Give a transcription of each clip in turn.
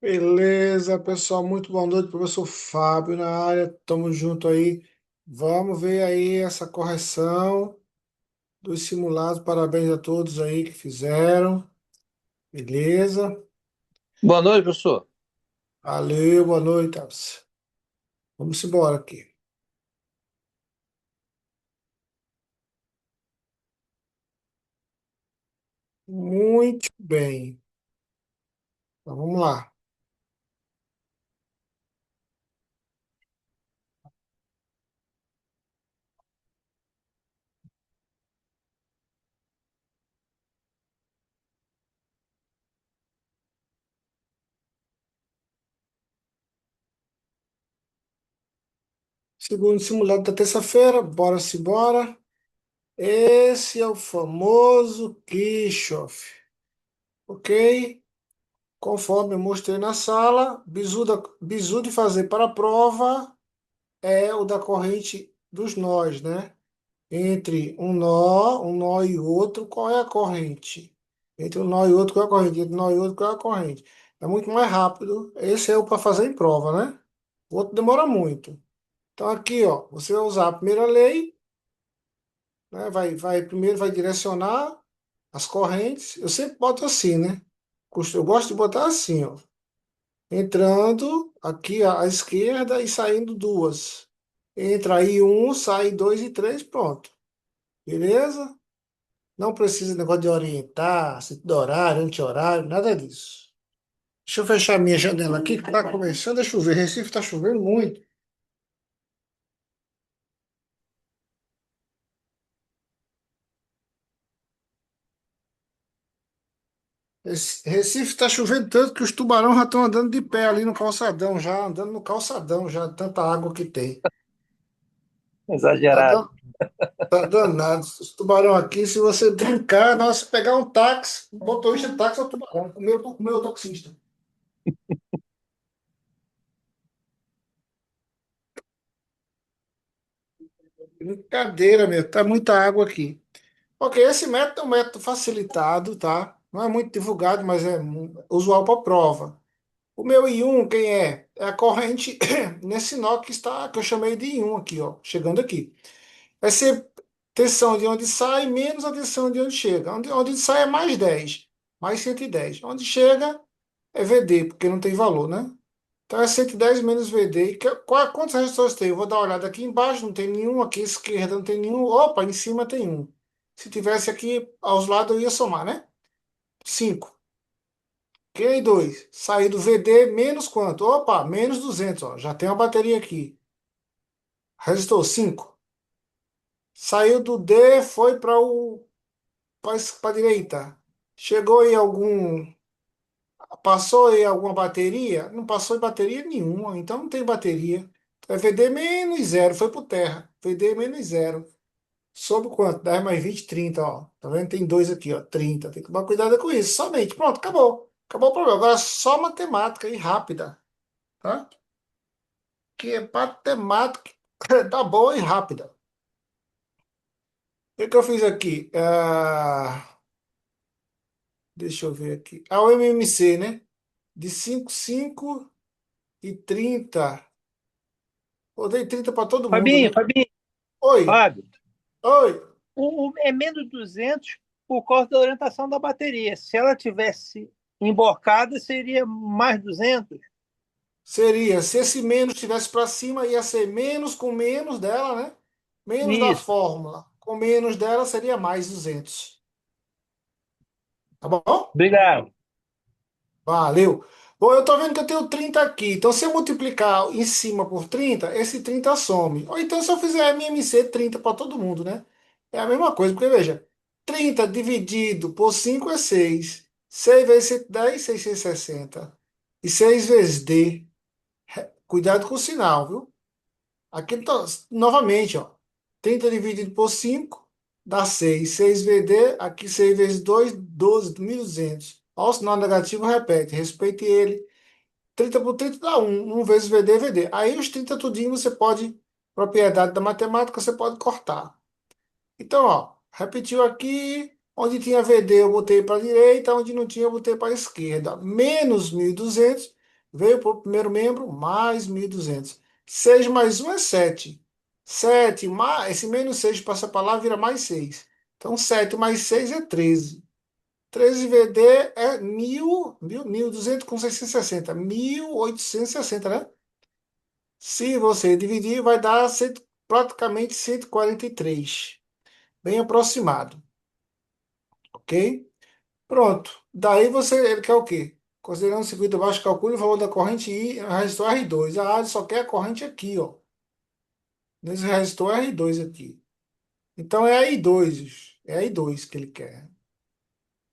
Beleza, pessoal. Muito boa noite, professor Fábio na área. Tamo junto aí. Vamos ver aí essa correção dos simulados. Parabéns a todos aí que fizeram. Beleza? Boa noite, professor. Valeu, boa noite, Taps. Vamos embora aqui. Muito bem. Então, vamos lá. Segundo simulado da terça-feira. Bora-se embora. Esse é o famoso Kirchhoff. Ok? Conforme eu mostrei na sala, bizu de fazer para a prova é o da corrente dos nós, né? Entre um nó e outro, qual é a corrente? Entre um nó e outro, qual é a corrente? Entre um nó e outro, qual é a corrente? É muito mais rápido. Esse é o para fazer em prova, né? O outro demora muito. Então aqui, ó, você vai usar a primeira lei, né? Primeiro vai direcionar as correntes. Eu sempre boto assim, né? Eu gosto de botar assim, ó. Entrando aqui à esquerda e saindo duas. Entra aí um, sai dois e três, pronto. Beleza? Não precisa de negócio de orientar, se de horário, anti-horário, nada disso. Deixa eu fechar minha janela aqui, que está começando a chover. Recife está chovendo muito. Recife está chovendo tanto que os tubarões já estão andando de pé ali no calçadão, já andando no calçadão, já tanta água que tem. Tá, Exagerado. dan- tá danado. Os tubarão aqui, se você brincar, nossa, pegar um táxi, o motorista de táxi é o tubarão, o meu taxista. Brincadeira, meu, tá muita água aqui. Ok, esse método é um método facilitado, tá? Não é muito divulgado, mas é usual para prova. O meu I1, quem é? É a corrente nesse nó que eu chamei de I1 aqui, ó, chegando aqui. Vai ser tensão de onde sai menos a tensão de onde chega. Onde sai é mais 10, mais 110. Onde chega é VD, porque não tem valor, né? Então é 110 menos VD. Quantos resistores tem? Eu vou dar uma olhada aqui embaixo, não tem nenhum, aqui à esquerda não tem nenhum. Opa, em cima tem um. Se tivesse aqui aos lados, eu ia somar, né? 5. Ok, 2. Sair do VD menos quanto? Opa, menos 200. Ó. Já tem uma bateria aqui. Resistor 5. Saiu do D, foi para a direita. Chegou em algum. Passou em alguma bateria? Não passou em bateria nenhuma, então não tem bateria. Então é VD menos zero, foi por terra. VD menos zero. Sobre quanto? 10 mais 20, 30, ó. Tá vendo? Tem dois aqui, ó. 30. Tem que tomar cuidado com isso. Somente. Pronto, acabou. Acabou o problema. Agora só matemática e rápida, tá? Que é matemática tá boa e rápida. O que eu fiz aqui? Deixa eu ver aqui. A OMMC, né? De 5, 5 e 30. Eu dei 30 para todo mundo, Fabinho, né? Fabinho, Oi, Fábio, oi. é menos 200 por causa da orientação da bateria. Se ela tivesse emborcada, seria mais 200. Seria, se esse menos estivesse para cima, ia ser menos com menos dela, né? Menos da Isso. fórmula. Com menos dela seria mais 200. Tá bom? Obrigado. Valeu. Bom, eu tô vendo que eu tenho 30 aqui. Então, se eu multiplicar em cima por 30, esse 30 some. Ou então, se eu fizer MMC 30 para todo mundo, né? É a mesma coisa, porque veja, 30 dividido por 5 é 6. 6 vezes 110, 660. E 6 vezes D. Cuidado com o sinal, viu? Aqui, novamente, ó. 30 dividido por 5 dá 6. 6 VD, aqui 6 vezes 2, 12, 1.200. Ó, o sinal negativo repete, respeite ele. 30 por 30 dá 1. 1 vezes VD, VD. Aí os 30 tudinho você pode, propriedade da matemática, você pode cortar. Então, ó, repetiu aqui. Onde tinha VD eu botei para a direita, onde não tinha eu botei para a esquerda. Menos 1.200. Veio para o primeiro membro, mais 1.200. 6 mais um é 7. 7 mais, esse menos 6 passa para lá, vira mais 6. Então, 7 mais 6 é 13. 13 VD é 1.200 com 660. 1.860, né? Se você dividir, vai dar praticamente 143. Bem aproximado, ok? Pronto. Daí você, ele quer o quê? Considerando o circuito baixo, calcule o valor da corrente I no resistor R2. Ah, ele só quer a corrente aqui, ó. Nesse resistor R2 aqui. Então é a I2. É a I2 que ele quer.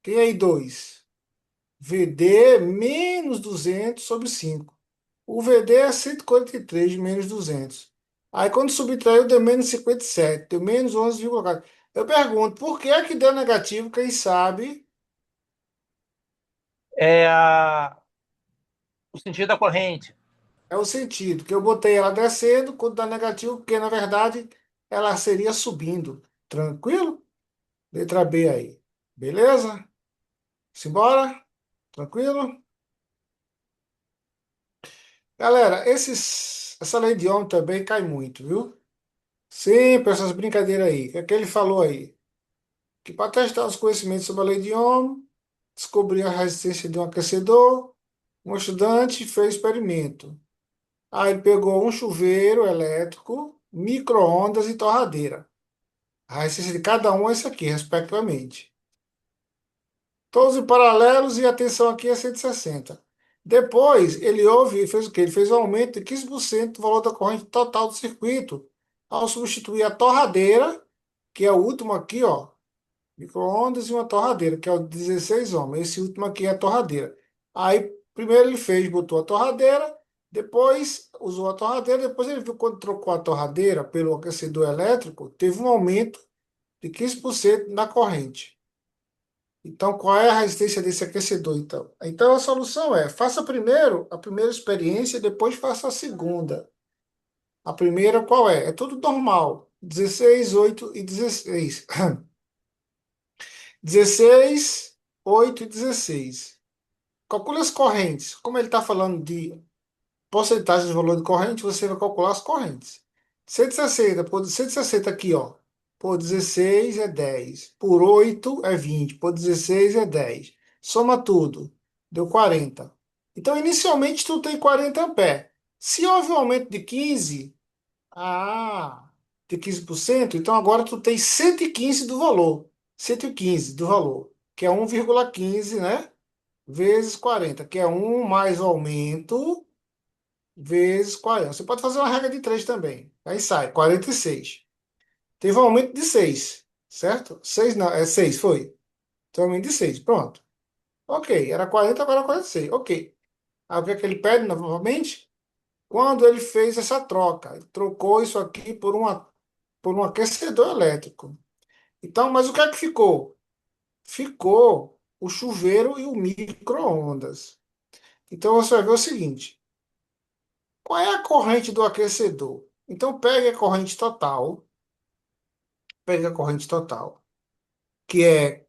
Quem é I2? VD menos 200 sobre 5. O VD é 143 menos 200. Aí quando subtraiu, deu menos 57. Deu menos 11,4. Eu pergunto, por que é que deu negativo? Quem sabe É o sentido da corrente. é o sentido. Que eu botei ela descendo quando dá negativo, porque na verdade ela seria subindo. Tranquilo? Letra B aí. Beleza? Simbora? Tranquilo? Galera, essa lei de Ohm também cai muito, viu? Sempre essas brincadeiras aí. O que é que ele falou aí? Que para testar os conhecimentos sobre a lei de Ohm, descobrir a resistência de um aquecedor, um estudante fez experimento. Aí ele pegou um chuveiro elétrico, micro-ondas e torradeira. A resistência de cada um é esse aqui, respectivamente. Todos em paralelos e a tensão aqui é 160. Depois, ele houve e fez o quê? Ele fez um aumento de 15% do valor da corrente total do circuito, ao substituir a torradeira, que é o último aqui, ó, micro-ondas e uma torradeira, que é o 16 ohms. Esse último aqui é a torradeira. Aí, primeiro ele fez, botou a torradeira, depois usou a torradeira, depois ele viu quando trocou a torradeira pelo aquecedor elétrico, teve um aumento de 15% na corrente. Então, qual é a resistência desse aquecedor, então? Então, a solução é, faça primeiro a primeira experiência, depois faça a segunda. A primeira qual é? É tudo normal. 16, 8 e 16. 16, 8 e 16. Calcule as correntes. Como ele está falando de porcentagem de valor de corrente, você vai calcular as correntes. 160 por 160 aqui, ó. Por 16 é 10. Por 8 é 20. Por 16 é 10. Soma tudo. Deu 40. Então, inicialmente, tu tem 40 amperes. Se houve um aumento de 15, de 15%, então agora tu tem 115 do valor. 115 do valor, que é 1,15, né? Vezes 40, que é um mais o aumento vezes 40. Você pode fazer uma regra de 3 também. Aí sai 46. Teve um aumento de 6, certo? 6 não, é 6 foi. Teve um aumento de 6, pronto. Ok, era 40, agora é 46. Ok. Aí o que é que ele pede novamente? Quando ele fez essa troca, ele trocou isso aqui por um aquecedor elétrico. Então, mas o que é que ficou? Ficou o chuveiro e o micro-ondas. Então você vai ver o seguinte: qual é a corrente do aquecedor? Então pegue a corrente total, que é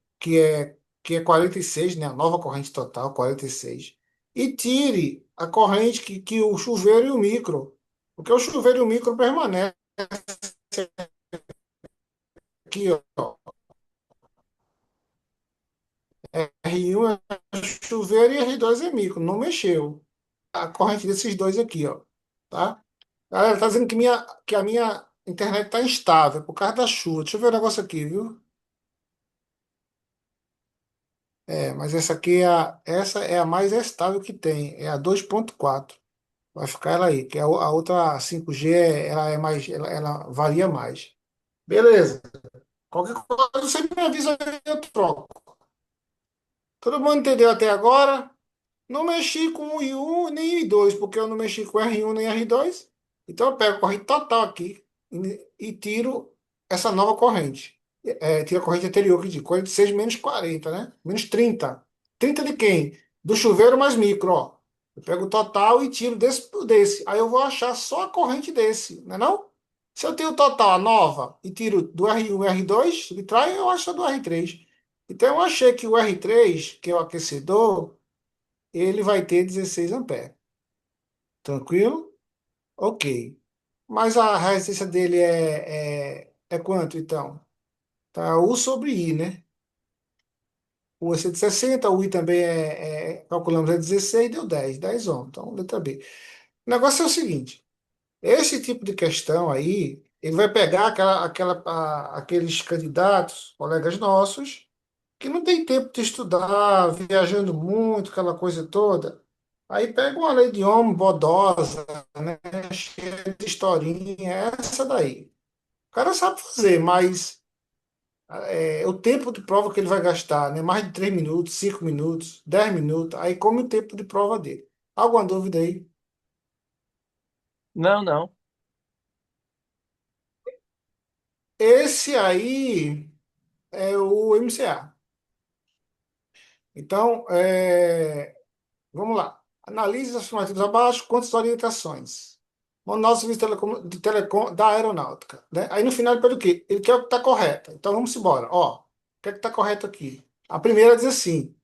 46, né? A nova corrente total, 46, e tire a corrente que o chuveiro e o micro, porque o chuveiro e o micro permanecem aqui, ó. R1 é chuveiro e R2 é micro, não mexeu. A corrente desses dois aqui, ó, tá? Galera, tá dizendo que a minha internet tá instável por causa da chuva. Deixa eu ver o negócio aqui, viu? É, mas essa é a mais estável que tem, é a 2,4. Vai ficar ela aí, que a outra 5G, ela é mais, ela varia mais. Beleza. Qualquer coisa você me avisa aí, eu troco. Todo mundo entendeu até agora? Não mexi com o I1 nem I2, porque eu não mexi com R1 nem R2. Então eu pego a corrente total aqui e tiro essa nova corrente. Tiro a corrente anterior, que de 46 menos 40, né? Menos 30. 30 de quem? Do chuveiro mais micro, ó. Eu pego o total e tiro desse por desse. Aí eu vou achar só a corrente desse, não é não? Se eu tenho o total, a nova, e tiro do R1 e R2, subtrai, eu acho a do R3. Então eu achei que o R3, que é o aquecedor, ele vai ter 16 amperes. Tranquilo? Ok. Mas a resistência dele é quanto, então? Tá U sobre I, né? O é 160, o I também calculamos, é 16, deu 10, 10 ohms. Então, letra B. O negócio é o seguinte, esse tipo de questão aí, ele vai pegar aqueles candidatos, colegas nossos, que não tem tempo de estudar, viajando muito, aquela coisa toda. Aí pega uma lei de Ohm bodosa, né, cheia de historinha, essa daí. O cara sabe fazer, mas o tempo de prova que ele vai gastar, né, mais de 3 minutos, 5 minutos, 10 minutos, aí come o tempo de prova dele. Alguma dúvida aí? Não, não. Esse aí é o MCA. Então, vamos lá. Analise as afirmativas abaixo, quantas orientações. Manual de Serviço de Telecom da Aeronáutica. Né? Aí no final ele pede o quê? Ele quer o que está correto. Então vamos embora. Ó, o que é que está correto aqui? A primeira diz assim: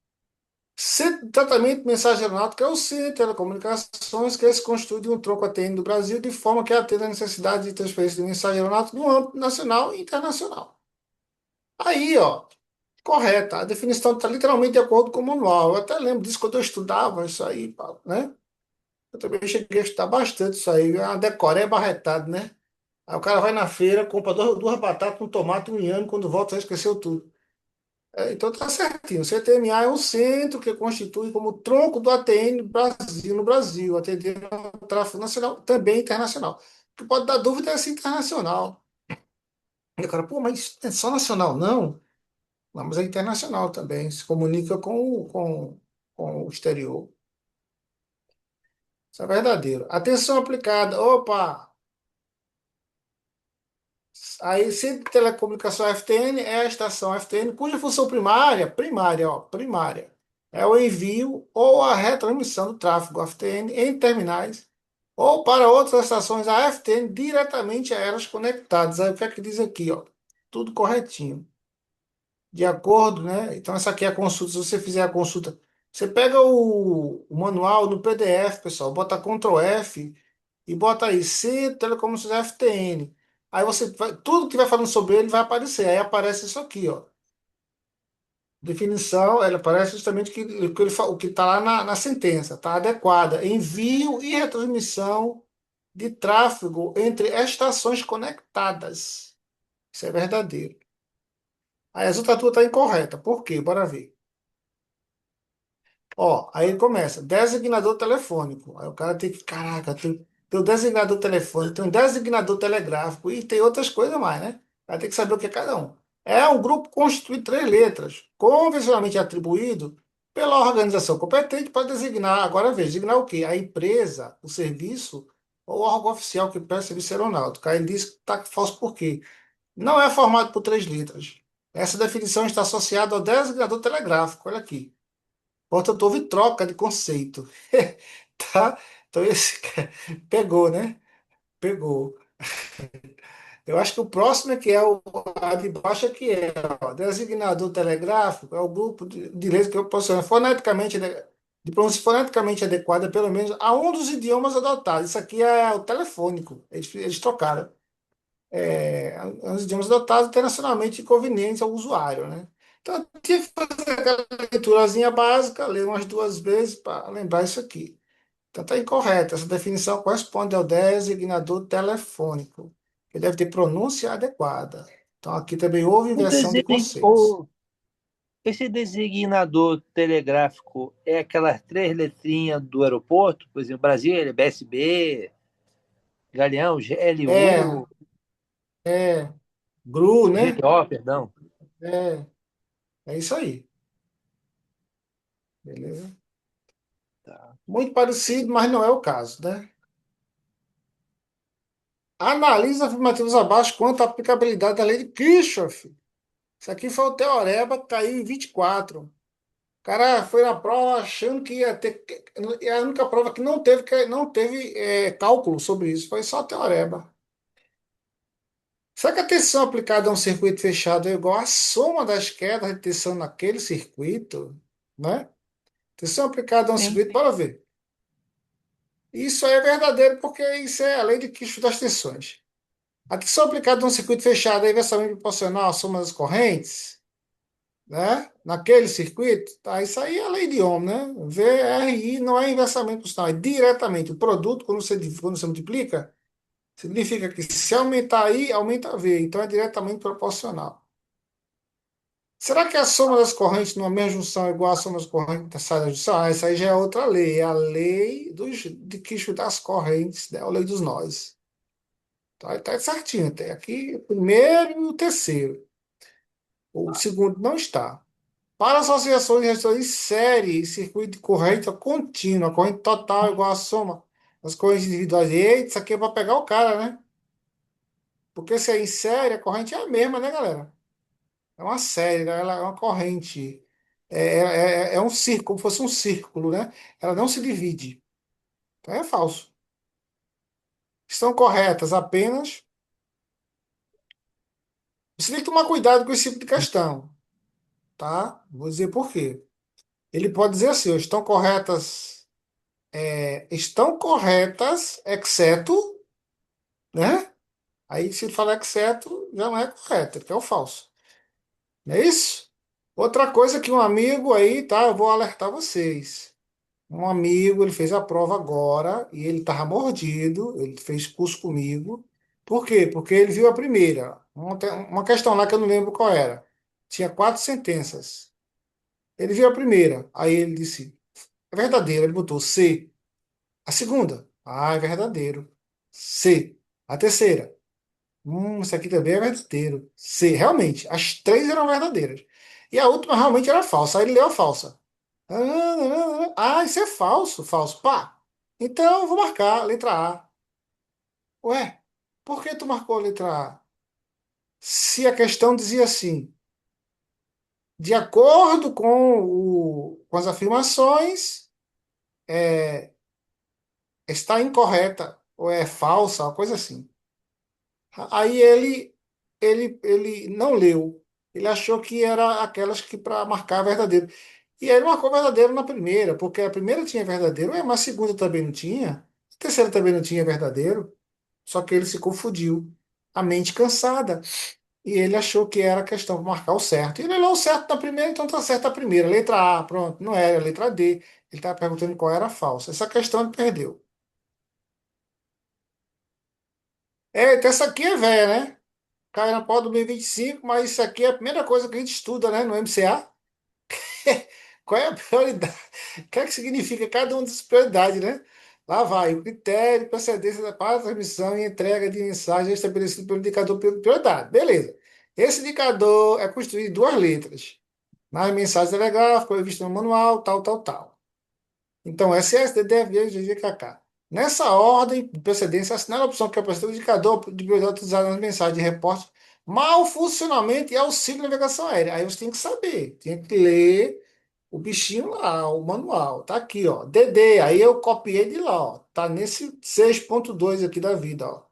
Centro de Tratamento de Mensagem Aeronáutica é o Centro de Telecomunicações que se constitui de um tronco ATN do Brasil de forma que atenda a necessidade de transferência de mensagem aeronáutica no âmbito nacional e internacional. Aí, ó, correta. A definição está literalmente de acordo com o manual. Eu até lembro disso quando eu estudava isso aí, Paulo, né? Eu também cheguei a estudar bastante isso aí. É uma decoreba arretado, né? Aí o cara vai na feira, compra duas batatas, um tomate, um inhame, quando volta já esqueceu tudo. Então tá certinho. O CTMA é um centro que constitui como tronco do ATN Brasil, no Brasil, atendendo ao tráfego nacional, também internacional. O que pode dar dúvida é se internacional. E o cara, pô, mas é só nacional? Não. Não, mas é internacional também. Se comunica com o exterior. Isso é verdadeiro. Atenção aplicada. Opa! Aí, Centro de Telecomunicação FTN é a estação FTN, cuja função primária, ó, primária, é o envio ou a retransmissão do tráfego FTN em terminais ou para outras estações a FTN diretamente a elas conectadas. Aí o que é que diz aqui, ó? Tudo corretinho. De acordo, né? Então, essa aqui é a consulta. Se você fizer a consulta, você pega o manual no PDF, pessoal, bota Ctrl F e bota aí C Telecomunicações FTN. Aí você vai, tudo que vai falando sobre ele vai aparecer. Aí aparece isso aqui, ó. Definição, ela aparece justamente o que está lá na sentença, tá adequada. Envio e retransmissão de tráfego entre estações conectadas. Isso é verdadeiro. Aí as outras duas estão incorretas. Por quê? Bora ver. Ó, aí ele começa, designador telefônico. Aí o cara tem que, caraca, tem o designador telefônico, tem um designador telegráfico e tem outras coisas mais, né? Vai ter que saber o que é cada um. É um grupo constituído de 3 letras, convencionalmente atribuído pela organização competente para designar, agora veja, designar o quê? A empresa, o serviço ou o órgão oficial que presta serviço aeronáutico. Aí ele diz que está falso por quê? Não é formado por 3 letras. Essa definição está associada ao designador telegráfico, olha aqui. Portanto, houve troca de conceito. Tá? Então, esse pegou, né? Pegou. Eu acho que o próximo é que é a de baixo, é que é ó, designador telegráfico, é o grupo de letras que proporciona foneticamente, de pronúncia foneticamente adequada, pelo menos, a um dos idiomas adotados. Isso aqui é o telefônico. Eles trocaram. É os idiomas adotados internacionalmente convenientes ao usuário, né? Então, eu tinha que fazer aquela leiturazinha básica, ler umas 2 vezes para lembrar isso aqui. Então, está incorreto. Essa definição corresponde ao designador telefônico, que deve ter pronúncia adequada. Então, aqui também houve O inversão de design, conceitos. o, esse designador telegráfico é aquelas 3 letrinhas do aeroporto, por exemplo, Brasília, BSB, Galeão, É, GLU, GRU, né? GO, perdão. É, é isso aí. Beleza? Tá. Muito parecido, mas não é o caso, né? Analise afirmativos abaixo quanto à aplicabilidade da lei de Kirchhoff. Isso aqui foi o teorema que caiu em 24. O cara foi na prova achando que ia ter. É a única prova que não teve cálculo sobre isso, foi só teorema. Será que a tensão aplicada a um circuito fechado é igual à soma das quedas de tensão naquele circuito? Né? Tensão aplicada a um Sim. circuito, bora ver. Isso aí é verdadeiro porque isso é a lei de Kirchhoff das tensões. A tensão aplicada num circuito fechado é inversamente proporcional à soma das correntes, né? Naquele circuito, tá? Isso aí é a lei de Ohm, né? VRI não é inversamente proporcional, é diretamente. O produto, quando você multiplica, significa que se aumentar I, aumenta V. Então é diretamente proporcional. Será que a soma das correntes numa mesma junção é igual à soma das correntes da saída da junção? Ah, essa aí já é outra lei. É a lei de Kirchhoff das correntes, né? A lei dos nós. Tá certinho até. Aqui, o primeiro e o terceiro. O segundo não está. Para associações de resistores em série, circuito de corrente contínua, a corrente total é igual à soma das correntes individuais. Eita, isso aqui é para pegar o cara, né? Porque se é em série, a corrente é a mesma, né, galera? É uma série, né? Ela é uma corrente. É um círculo, como fosse um círculo, né? Ela não se divide. Então é falso. Estão corretas apenas. Você tem que tomar cuidado com esse tipo de questão, tá? Vou dizer por quê. Ele pode dizer assim, ó, estão corretas, exceto, né? Aí se ele falar exceto, já não é correto, que é o falso. Não é isso? Outra coisa que um amigo aí, tá? Eu vou alertar vocês. Um amigo, ele fez a prova agora e ele estava mordido, ele fez curso comigo. Por quê? Porque ele viu a primeira. Uma questão lá que eu não lembro qual era. Tinha quatro sentenças. Ele viu a primeira. Aí ele disse, é verdadeiro. Ele botou C. A segunda, é verdadeiro. C. A terceira, isso aqui também é verdadeiro. C. Realmente, as três eram verdadeiras. E a última realmente era falsa. Aí ele leu a falsa. Isso é falso, falso. Pá. Então eu vou marcar a letra A. Ué, por que tu marcou a letra A? Se a questão dizia assim, de acordo com as afirmações, é, está incorreta, ou é falsa, uma coisa assim. Aí ele não leu. Ele achou que era aquelas que para marcar verdadeiro. E aí ele marcou verdadeiro na primeira, porque a primeira tinha verdadeiro, mas a segunda também não tinha. A terceira também não tinha verdadeiro. Só que ele se confundiu. A mente cansada. E ele achou que era questão de marcar o certo. E ele leu o certo na primeira, então tá certo a primeira. Letra A, pronto. Não era, letra D. Ele estava perguntando qual era a falsa. Essa questão ele perdeu. Então essa aqui é velha, né? Cai na pau do 2025, mas isso aqui é a primeira coisa que a gente estuda, né, no MCA. Qual é a prioridade? O que é que significa cada uma das prioridades, né? Lá vai, o critério de procedência para a transmissão e entrega de mensagem é estabelecido pelo indicador de prioridade. Beleza. Esse indicador é construído em duas letras. Nas mensagens telegráficas, previsto no manual, tal, tal, tal. Então, SSD, DFG, GGKK. Nessa ordem de precedência, assinale a opção que apresenta o indicador de prioridade utilizado nas mensagens de reporte mal funcionamento e auxílio de navegação aérea. Aí você tem que saber, tem que ler o bichinho lá, o manual. Tá aqui, ó. DD. Aí eu copiei de lá, ó. Tá nesse 6.2 aqui da vida, ó.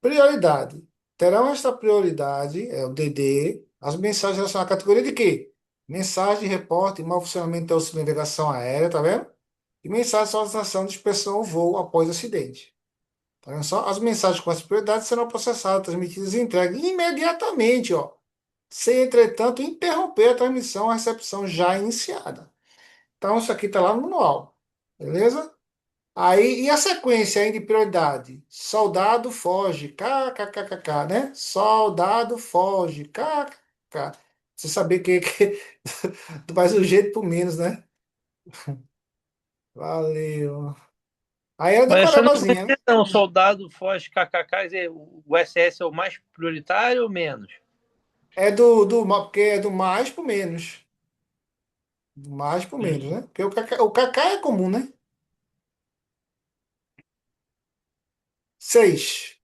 Prioridade. Terão esta prioridade, é o DD, as mensagens relacionadas à categoria de quê? Mensagem, reporte, mau funcionamento da auxílio de navegação aérea, tá vendo? E mensagem de solicitação de inspeção ao voo após acidente. Tá vendo só? As mensagens com essa prioridade serão processadas, transmitidas e entregues imediatamente, ó, sem, entretanto, interromper a transmissão ou recepção já iniciada. Então, isso aqui está lá no manual. Beleza? Aí, e a sequência aí de prioridade? Soldado foge, kkkk, né? Soldado foge, kkk. Você saber que tu faz o jeito por menos, né? Valeu. Aí é Mas essa eu não decorabazinha, entendi, né? não. Soldado Foz KKK, quer dizer, o SS é o mais prioritário ou menos? Porque é do mais por menos. Do mais por menos, Hum. né? Porque o KK é comum, né? 6.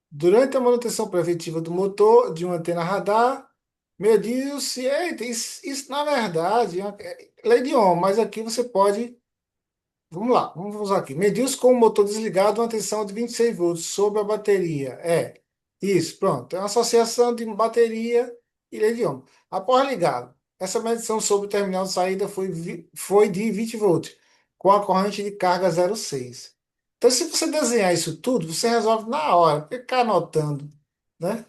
Durante a manutenção preventiva do motor de uma antena radar, mediu-se. Eita, isso na verdade é lei de Ohm, mas aqui você pode. Vamos lá, vamos usar aqui. Mediu-se com o motor desligado uma tensão de 26 volts sobre a bateria. Isso, pronto. É uma associação de bateria e lei de Ohm. Após ligado, essa medição sobre o terminal de saída foi de 20 volts. com a corrente de carga 0,6. Então, se você desenhar isso tudo, você resolve na hora. Por que ficar anotando, né?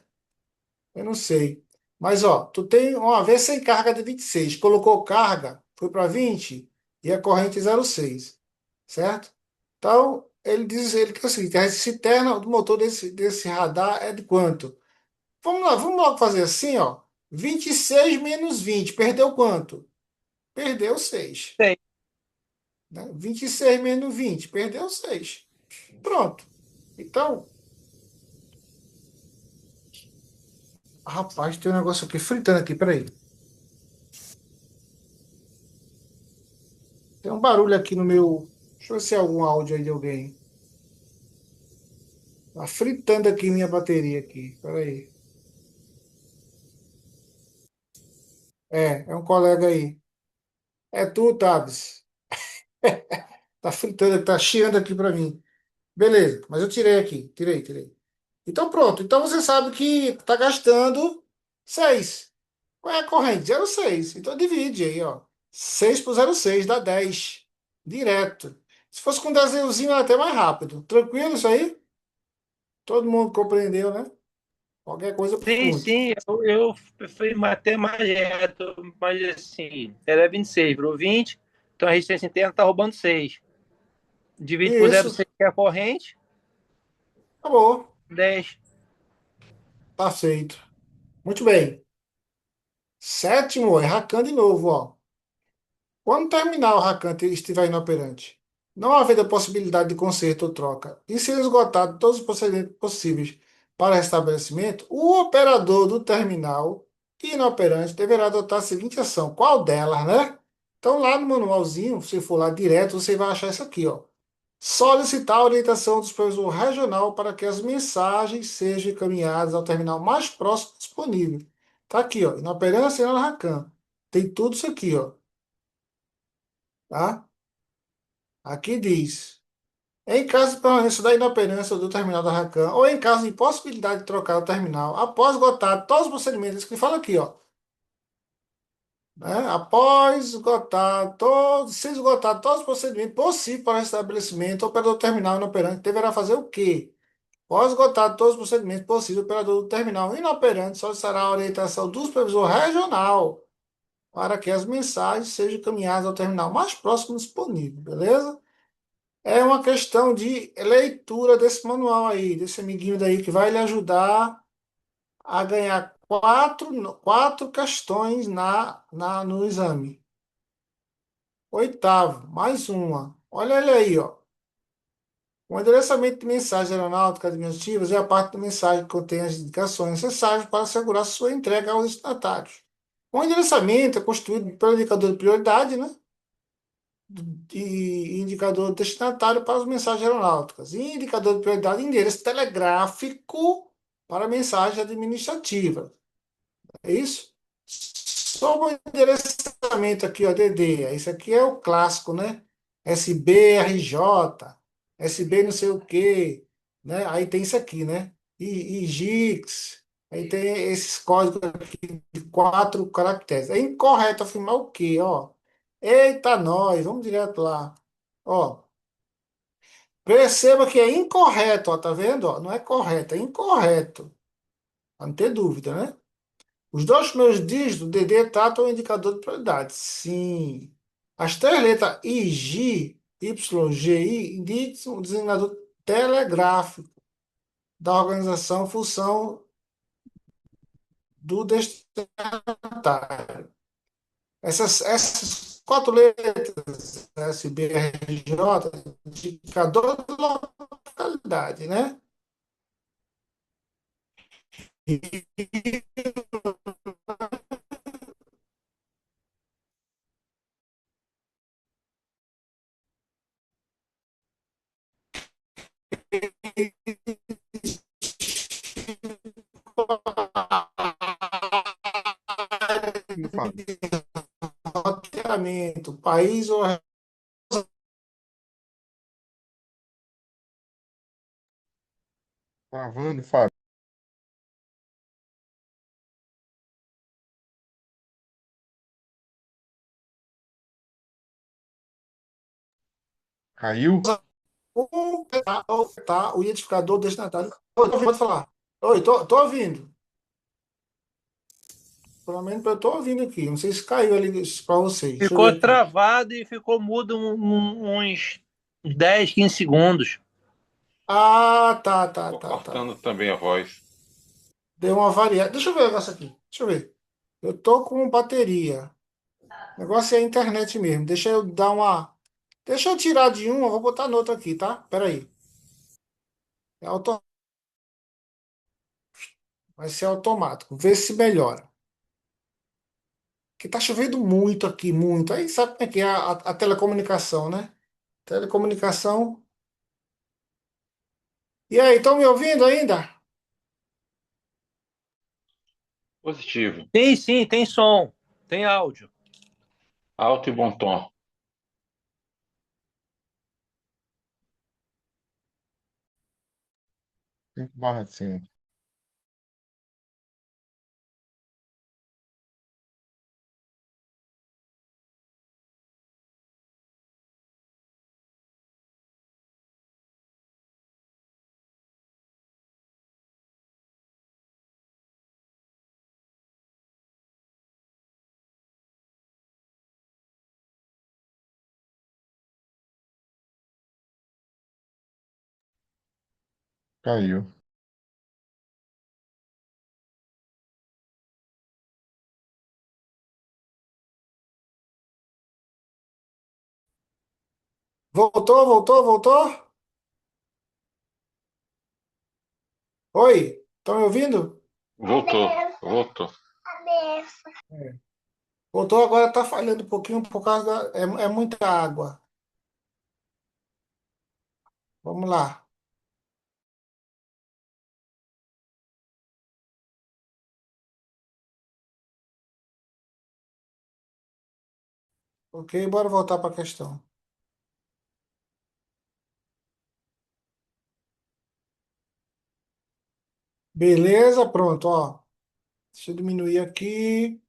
Eu não sei. Mas, ó, tu tem uma vez sem carga de 26, colocou carga, foi para 20 e a corrente 0,6, certo? Então, ele diz o seguinte, a resistência interna do motor desse radar é de quanto? Vamos lá, vamos logo fazer assim, ó. 26 menos 20, perdeu quanto? Perdeu 6, Sei. né? 26 menos 20, perdeu 6. Pronto. Então, rapaz, tem um negócio aqui fritando aqui, peraí. Tem um barulho aqui no meu. Deixa eu ver se é algum áudio aí de alguém. Tá fritando aqui minha bateria aqui. Peraí. É um colega aí. É tu, Tabs. Tá fritando, tá chiando aqui pra mim. Beleza, mas eu tirei aqui. Tirei. Então pronto. Então você sabe que tá gastando 6. Qual é a corrente? 0,6. Então divide aí, ó. 6 por 0,6 dá 10. Direto. Se fosse com desenhozinho, era até mais rápido. Tranquilo isso aí? Todo mundo compreendeu, né? Qualquer coisa, Sim, pergunte. sim, eu fui até mais reto, mas assim, era 26, virou 20, então a resistência interna está roubando 6. Divide por Isso, 0,6 que é a corrente, acabou. 10. Tá feito. Muito bem. Sétimo, é Rakan de novo, ó. Quando terminar o Rakan estiver inoperante, não havendo a possibilidade de conserto ou troca, e se esgotado todos os procedimentos possíveis para restabelecimento, o operador do terminal inoperante deverá adotar a seguinte ação. Qual delas, né? Então, lá no manualzinho, se for lá direto, você vai achar isso aqui, ó. Solicitar a orientação do supervisor regional para que as mensagens sejam encaminhadas ao terminal mais próximo disponível. Tá aqui, ó. Inoperância e na Racan. Tem tudo isso aqui, ó. Tá? Aqui diz. Em caso de permanência da inoperância do terminal da Racan, ou em caso de impossibilidade de trocar o terminal, após esgotar todos os procedimentos, isso que fala aqui, ó. Né? Após esgotar todos, se esgotar todos os procedimentos possíveis para o restabelecimento, o operador terminal inoperante deverá fazer o quê? Após esgotar todos os procedimentos possíveis, o operador do terminal inoperante solicitará a orientação do supervisor regional para que as mensagens sejam encaminhadas ao terminal mais próximo disponível, beleza? É uma questão de leitura desse manual aí, desse amiguinho daí, que vai lhe ajudar a ganhar quatro questões no exame. Oitavo, mais uma. Olha ele aí, ó. O endereçamento de mensagens aeronáuticas administrativas é a parte da mensagem que contém as indicações necessárias para assegurar sua entrega aos destinatários. O endereçamento é constituído pelo indicador de prioridade, né? E indicador destinatário para as mensagens aeronáuticas. E indicador de prioridade, endereço telegráfico para mensagens administrativas. É isso? Sobre o endereçamento aqui, ó, DD. Esse aqui é o clássico, né? SBRJ, SB não sei o quê, né? Aí tem isso aqui, né? IGIX, aí tem esses códigos aqui de 4 caracteres. É incorreto afirmar o quê, ó? Eita, nós, vamos direto lá. Ó, perceba que é incorreto, ó, tá vendo? Ó, não é correto, é incorreto. Pra não ter dúvida, né? Os dois primeiros dígitos do DD tratam o indicador de prioridade. Sim. As três letras IG, YGI indicam o designador telegráfico da organização, função do destinatário. Essas quatro letras, SBRJ, indicador de localidade, né? Sim, Fábio. Roteamento, país ou Gravando, Fábio. Caiu? O identificador destinatário. Oi, pode falar. Oi, tô ouvindo. Pelo menos eu tô ouvindo aqui. Não sei se caiu ali para vocês. Deixa eu Ficou ver aqui. travado e ficou mudo uns 10, 15 segundos. Ah, tá, tá, Ficou tá, tá. cortando também a voz. Deu uma variada. Deixa eu ver o negócio aqui. Deixa eu ver. Eu tô com bateria. O negócio é a internet mesmo. Deixa eu dar uma. Deixa eu tirar de um, eu vou botar no outro aqui, tá? Pera aí. É auto... Vai ser automático. Vê se melhora. Porque tá chovendo muito aqui, muito. Aí sabe como é que é a telecomunicação, né? Telecomunicação. E aí, estão me ouvindo ainda? Positivo. Tem sim, tem som, tem áudio. Alto e bom tom. 5/5. Caiu. Voltou? Oi, estão me ouvindo? Voltou, voltou. É. Voltou, agora tá falhando um pouquinho por causa da. É muita água. Vamos lá. Ok, bora voltar para a questão. Beleza, pronto, ó. Deixa eu diminuir aqui.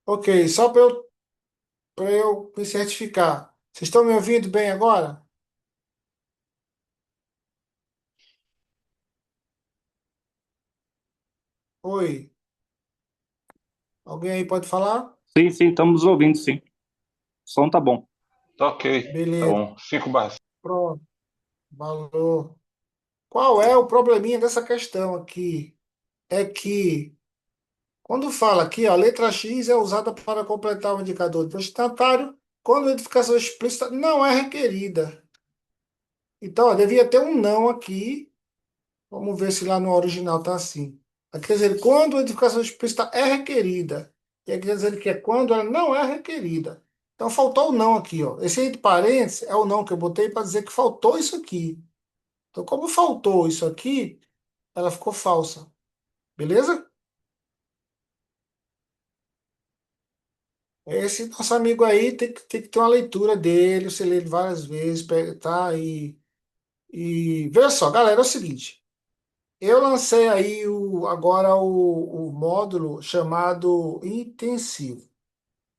Ok, só para eu me certificar. Vocês estão me ouvindo bem agora? Oi, alguém aí pode falar? Sim, sim, estamos ouvindo, sim. O som tá bom. Tá ok. Tá Beleza, bom. 5/5. pronto. Valor. Qual é o probleminha dessa questão aqui? É que quando fala aqui, ó, a letra X é usada para completar o indicador destinatário quando a identificação explícita não é requerida. Então, ó, devia ter um não aqui. Vamos ver se lá no original está assim. Aqui quer dizer, quando a identificação explícita é requerida. E aqui quer dizer que é quando ela não é requerida. Então, faltou o não aqui, ó. Esse entre parênteses é o não que eu botei para dizer que faltou isso aqui. Então, como faltou isso aqui, ela ficou falsa. Beleza? Esse nosso amigo aí tem que ter uma leitura dele, você lê ele várias vezes, tá? E veja só, galera, é o seguinte. Eu lancei aí agora o módulo chamado intensivo.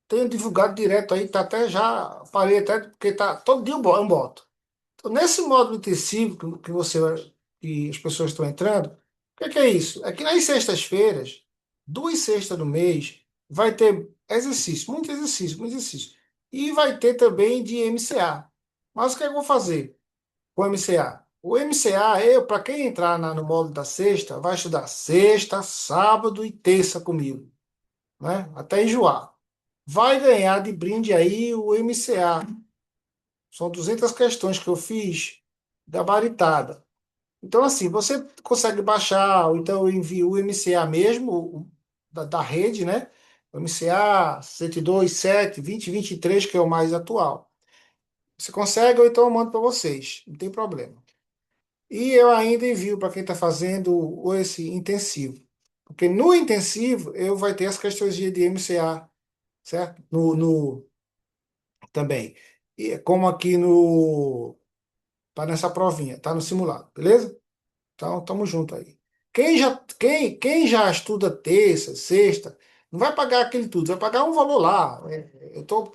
Tenho divulgado direto aí, tá até já, parei até, porque tá todo dia eu boto. Então, nesse módulo intensivo que as pessoas estão entrando, o que é isso? É que nas sextas-feiras, 2 sextas do mês, vai ter exercício, muito exercício, muito exercício. E vai ter também de MCA. Mas o que é que eu vou fazer com o MCA? O MCA, para quem entrar no módulo da sexta, vai estudar sexta, sábado e terça comigo, né? Até enjoar. Vai ganhar de brinde aí o MCA. São 200 questões que eu fiz gabaritada. Então, assim, você consegue baixar, ou então eu envio o MCA mesmo, da rede, né? O MCA 102, 7, 20, 23, que é o mais atual. Você consegue, ou então eu mando para vocês, não tem problema. E eu ainda envio para quem está fazendo esse intensivo. Porque no intensivo eu vai ter as questões de MCA, certo? Também. E como aqui no. Tá nessa provinha, tá no simulado, beleza? Então, tamo junto aí. Quem já estuda terça, sexta, não vai pagar aquele tudo, vai pagar um valor lá. Eu tô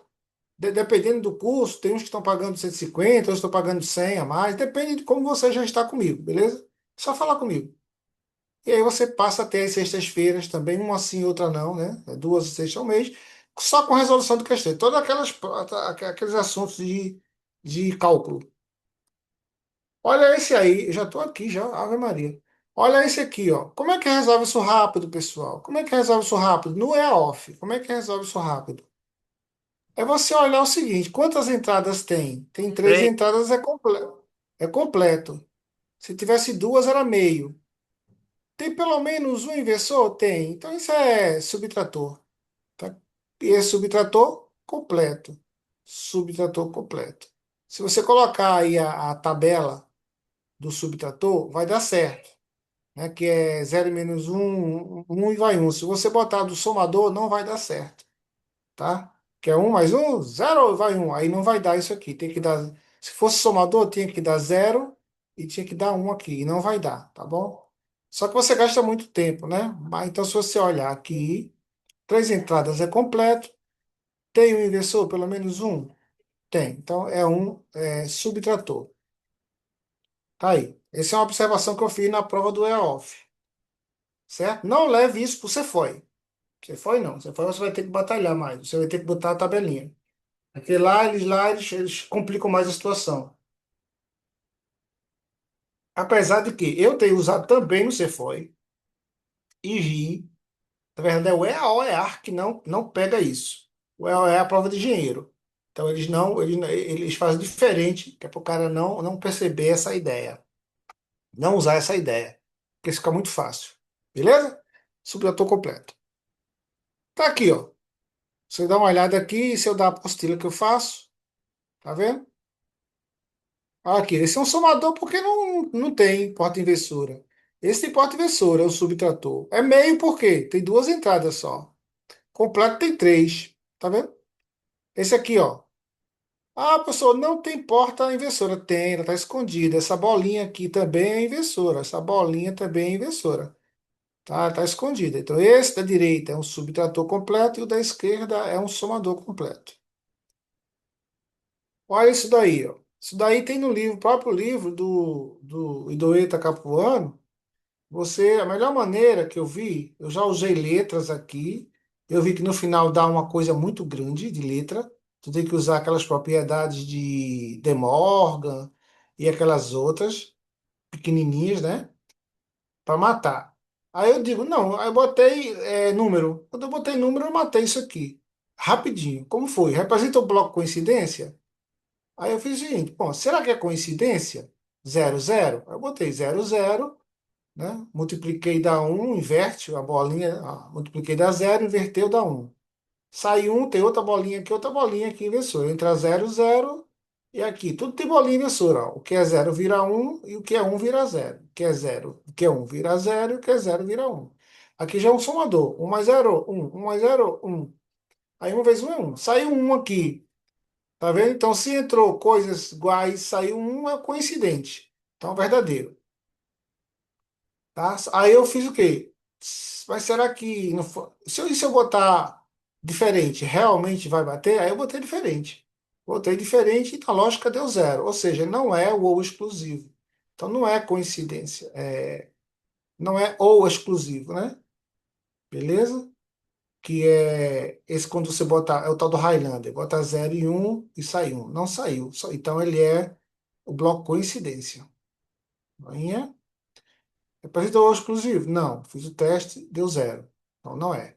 Dependendo do curso, tem uns que estão pagando 150, outros estão pagando 100 a mais. Depende de como você já está comigo, beleza? Só falar comigo. E aí você passa a ter as sextas-feiras também, uma sim, outra não, né? Duas sextas ao mês, só com resolução de questões. Todos aqueles assuntos de cálculo. Olha esse aí, eu já estou aqui já, Ave Maria. Olha esse aqui, ó. Como é que resolve isso rápido, pessoal? Como é que resolve isso rápido? No EOF. Como é que resolve isso rápido? É você olhar o seguinte, quantas entradas tem? Tem três Três. entradas, é completo. Se tivesse duas, era meio. Tem pelo menos um inversor? Tem. Então isso é subtrator, tá? E é subtrator completo. Subtrator completo. Se você colocar aí a tabela do subtrator, vai dar certo, né? Que é zero menos um e vai um. Se você botar do somador, não vai dar certo, tá? Que é um mais um, zero vai um. Aí não vai dar isso aqui. Tem que dar. Se fosse somador, tinha que dar zero e tinha que dar um aqui. E não vai dar, tá bom? Só que você gasta muito tempo, né? Mas então, se você olhar aqui, três entradas é completo. Tem um inversor, pelo menos um? Tem. Então, é um subtrator. Tá aí. Essa é uma observação que eu fiz na prova do EOF. Certo? Não leve isso para o Cefoi. Cefoi não. Cefoi você vai ter que batalhar mais. Você vai ter que botar a tabelinha. Porque lá eles complicam mais a situação. Apesar de que eu tenho usado também no Cefoi e vi, na verdade é o EAO, EAR que não pega isso. O EAO é a prova de engenheiro. Então eles fazem diferente, que é para o cara não perceber essa ideia. Não usar essa ideia. Porque isso fica muito fácil. Beleza? Subtrator completo. Tá aqui, ó. Você dá uma olhada aqui, se eu dar a apostila que eu faço, tá vendo? Aqui, esse é um somador porque não tem porta-inversora. Esse tem porta-inversora, é o subtrator. É meio porque tem duas entradas só. Completo tem três, tá vendo? Esse aqui, ó. Ah, professor, não tem porta-inversora. Tem, ela está escondida. Essa bolinha aqui também é inversora. Essa bolinha também é inversora. Tá escondida. Então, esse da direita é um subtrator completo e o da esquerda é um somador completo. Olha isso daí, ó. Isso daí tem no livro, próprio livro do Idoeta Capuano. A melhor maneira que eu vi, eu já usei letras aqui. Eu vi que no final dá uma coisa muito grande de letra. Tu tem que usar aquelas propriedades de De Morgan e aquelas outras pequenininhas, né? Para matar. Aí eu digo, não, aí eu botei número. Quando eu botei número, eu matei isso aqui. Rapidinho. Como foi? Representa o bloco coincidência? Aí eu fiz o seguinte, bom, será que é coincidência? Zero zero. Eu botei zero zero, né? Multipliquei da um, inverte a bolinha, multipliquei da zero, inverteu da um. Sai um, tem outra bolinha aqui, inversora. Entra zero zero e aqui. Tudo tem bolinha inversora. Ó. O que é zero vira um e o que é um vira zero. O que é zero, o que é um vira zero e o que é zero vira um. Aqui já é um somador. Um mais zero, um. Um mais zero, um. Aí um vezes um é um. Saiu um aqui. Tá vendo? Então, se entrou coisas iguais, saiu um, é coincidente. Então, é verdadeiro. Tá? Aí eu fiz o quê? Mas será que não se eu botar diferente, realmente vai bater? Aí eu botei diferente. Botei diferente e a lógica deu zero. Ou seja, não é o ou exclusivo. Então, não é coincidência. Não é ou exclusivo, né? Beleza? Que é esse quando você bota, é o tal do Highlander, bota zero e um e sai um. Não saiu. Então ele é o bloco coincidência. Joinha. Representou o exclusivo? Não. Fiz o teste, deu zero. Então não é.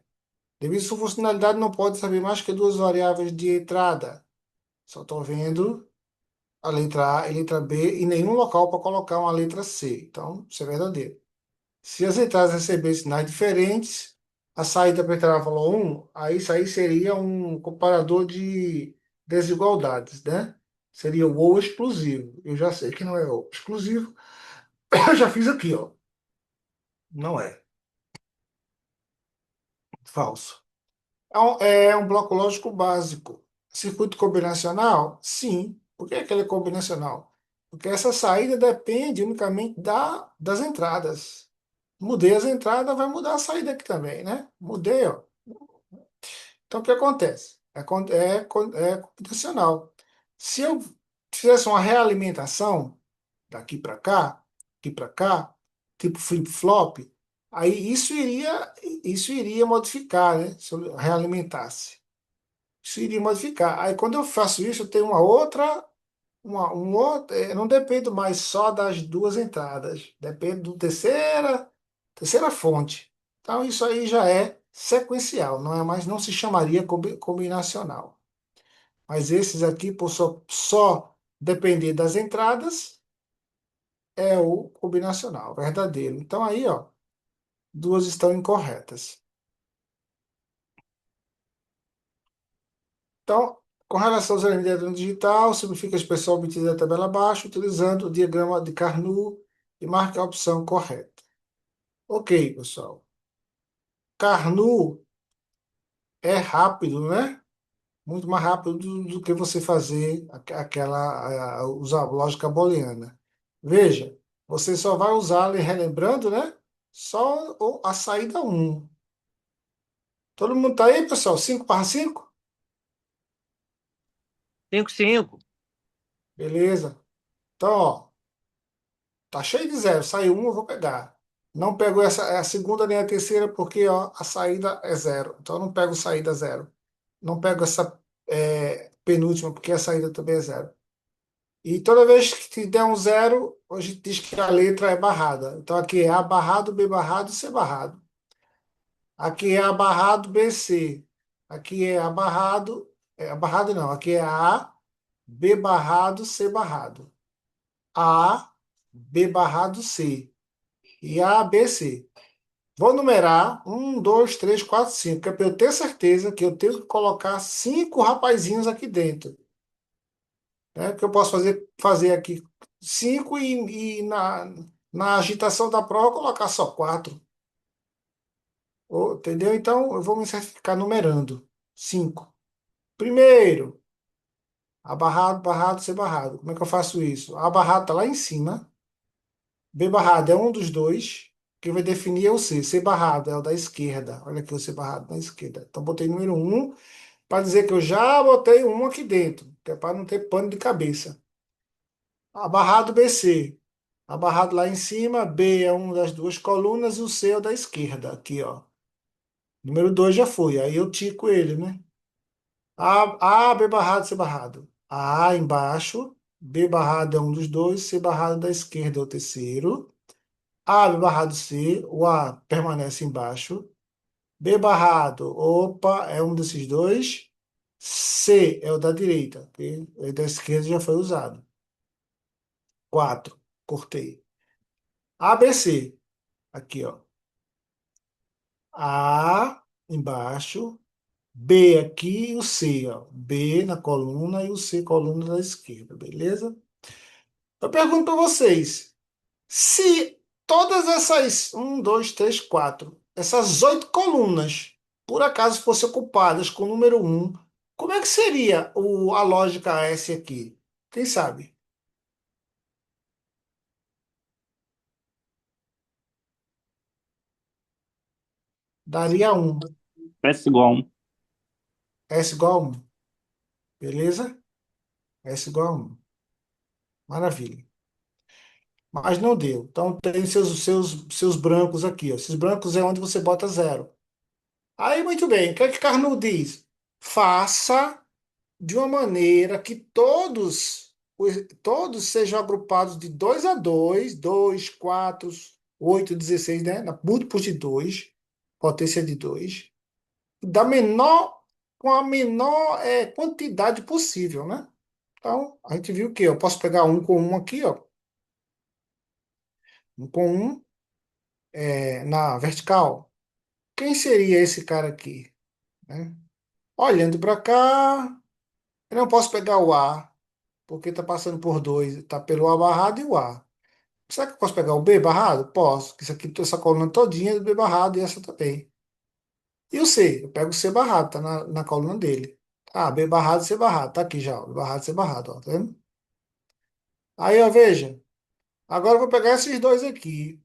Devido à sua funcionalidade, não pode saber mais que duas variáveis de entrada. Só estou vendo a letra A e a letra B e nenhum local para colocar uma letra C. Então, isso é verdadeiro. Se as entradas receberem sinais diferentes, a saída para entrar valor 1, aí isso aí seria um comparador de desigualdades, né? Seria o ou exclusivo. Eu já sei que não é ou exclusivo. Eu já fiz aqui, ó. Não é. Falso. É um bloco lógico básico. Circuito combinacional? Sim. Por que aquele é combinacional? Porque essa saída depende unicamente das entradas. Mudei as entradas, vai mudar a saída aqui também, né? Mudei, ó. Então, o que acontece? É computacional. Se eu fizesse uma realimentação daqui para cá, aqui para cá, tipo flip-flop, aí isso iria modificar, né? Se eu realimentasse. Isso iria modificar. Aí quando eu faço isso, eu tenho uma outra, um outro, não dependo mais só das duas entradas, depende do terceira fonte. Então isso aí já é sequencial, não é mais, não se chamaria combinacional. Mas esses aqui, por só depender das entradas, é o combinacional, verdadeiro. Então aí, ó, duas estão incorretas. Então, com relação aos elementos da digital, simplifica a expressão obtida da tabela abaixo, utilizando o diagrama de Carnot e marque a opção correta. Ok, pessoal. Carnot é rápido, né? Muito mais rápido do que você fazer usar a lógica booleana. Veja, você só vai usá-la, relembrando, né? Só a saída um. Todo mundo tá aí, pessoal? 5/5? 5, 5. Beleza. Então, ó, tá cheio de zero. Saiu um, eu vou pegar. Não pego a segunda nem a terceira porque ó, a saída é zero. Então, eu não pego saída zero. Não pego essa penúltima porque a saída também é zero. E toda vez que der um zero, a gente diz que a letra é barrada. Então, aqui é A barrado, B barrado, C barrado. Aqui é A barrado, B, C. Aqui é A barrado. Barrado não, aqui é A, B barrado, C barrado. A, B barrado, C. E A, B, C. Vou numerar 1, 2, 3, 4, 5, que é para eu ter certeza que eu tenho que colocar 5 rapazinhos aqui dentro. Né? Que eu posso fazer aqui 5 e na agitação da prova colocar só 4. Entendeu? Então, eu vou me ficar numerando. 5. Primeiro, A barrado, barrado, C barrado. Como é que eu faço isso? A barrado está lá em cima. B barrado é um dos dois. Quem vai definir é o C. C barrado é o da esquerda. Olha aqui o C barrado na esquerda. Então, botei número um para dizer que eu já botei um aqui dentro, que é para não ter pano de cabeça. Abarrado BC. Abarrado lá em cima, B é uma das duas colunas e o C é o da esquerda. Aqui, ó. Número 2 já foi. Aí eu tico ele, né? B barrado, C barrado. A embaixo. B barrado é um dos dois. C barrado da esquerda é o terceiro. B barrado C. O A permanece embaixo. B barrado, opa, é um desses dois. C é o da direita, ok? O da esquerda já foi usado. 4, cortei. ABC, aqui, ó. A embaixo, B aqui e o C, ó. B na coluna e o C coluna da esquerda, beleza? Eu pergunto para vocês, se todas essas, 1, 2, 3, 4, essas 8 colunas, por acaso fossem ocupadas com o número um, como é que seria a lógica S aqui? Quem sabe? Daria um. S igual a 1. S igual a 1. Beleza? S igual a 1. Maravilha. Mas não deu. Então tem seus brancos aqui, ó. Esses brancos é onde você bota zero. Aí, muito bem. O que é que Carnot diz? Faça de uma maneira que todos sejam agrupados de 2 a 2, 2, 4, 8, 16, né? Múltiplos de 2, potência de 2, com a menor quantidade possível, né? Então, a gente viu que eu posso pegar um com um aqui, ó. Um com um na vertical. Quem seria esse cara aqui? Né? Olhando para cá, eu não posso pegar o A, porque está passando por dois, está pelo A barrado e o A. Será que eu posso pegar o B barrado? Posso, que isso aqui, essa coluna todinha é do B barrado e essa também. E o C? Eu pego o C barrado, tá na coluna dele. B barrado, C barrado, tá aqui já, ó, B barrado, C barrado, ó, tá vendo? Aí, ó, veja. Agora eu vou pegar esses dois aqui.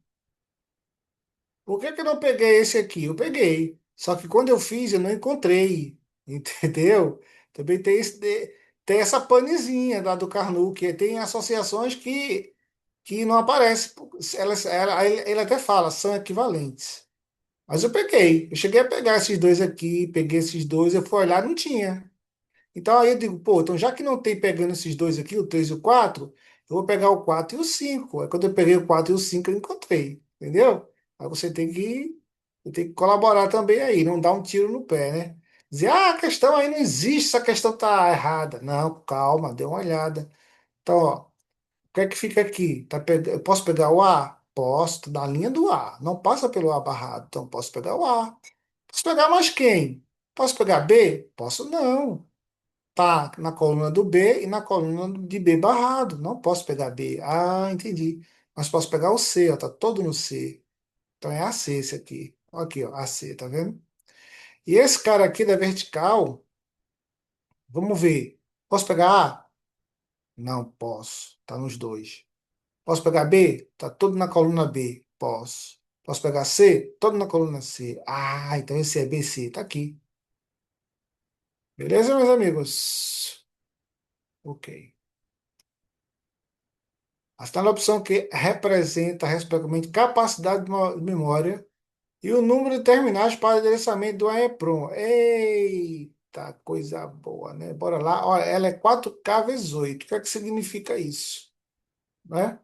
Por que que eu não peguei esse aqui? Eu peguei. Só que quando eu fiz, eu não encontrei. entendeu? Também tem essa panezinha lá do Carnot, que tem associações que não aparecem. Ele até fala, são equivalentes. Mas eu cheguei a pegar esses dois aqui, peguei esses dois, eu fui olhar, não tinha. Então aí eu digo, pô, então já que não tem pegando esses dois aqui, o 3 e o 4, eu vou pegar o 4 e o 5. Aí quando eu peguei o 4 e o 5, eu encontrei, entendeu? Aí você tem que colaborar também aí, não dar um tiro no pé, né? Dizer, a questão aí não existe, essa questão tá errada. Não, calma, dê uma olhada. Então, ó, o que é que fica aqui? Eu posso pegar o A? Posso, tá na linha do A. Não passa pelo A barrado, então posso pegar o A. Posso pegar mais quem? Posso pegar B? Posso não. Tá na coluna do B e na coluna de B barrado. Não posso pegar B. Ah, entendi. Mas posso pegar o C, ó, tá todo no C. Então é AC esse aqui. Ó, aqui, ó, AC, tá vendo? E esse cara aqui da vertical, vamos ver. Posso pegar A? Não posso. Tá nos dois. Posso pegar B? Tá todo na coluna B. Posso. Posso pegar C? Todo na coluna C. Ah, então esse é BC. Tá aqui. Beleza, meus amigos? Ok. Está na opção que representa, respectivamente, capacidade de memória e o número de terminais para endereçamento do EEPROM. Eita, coisa boa, né? Bora lá. Olha, ela é 4K vezes 8. O que é que significa isso? Né?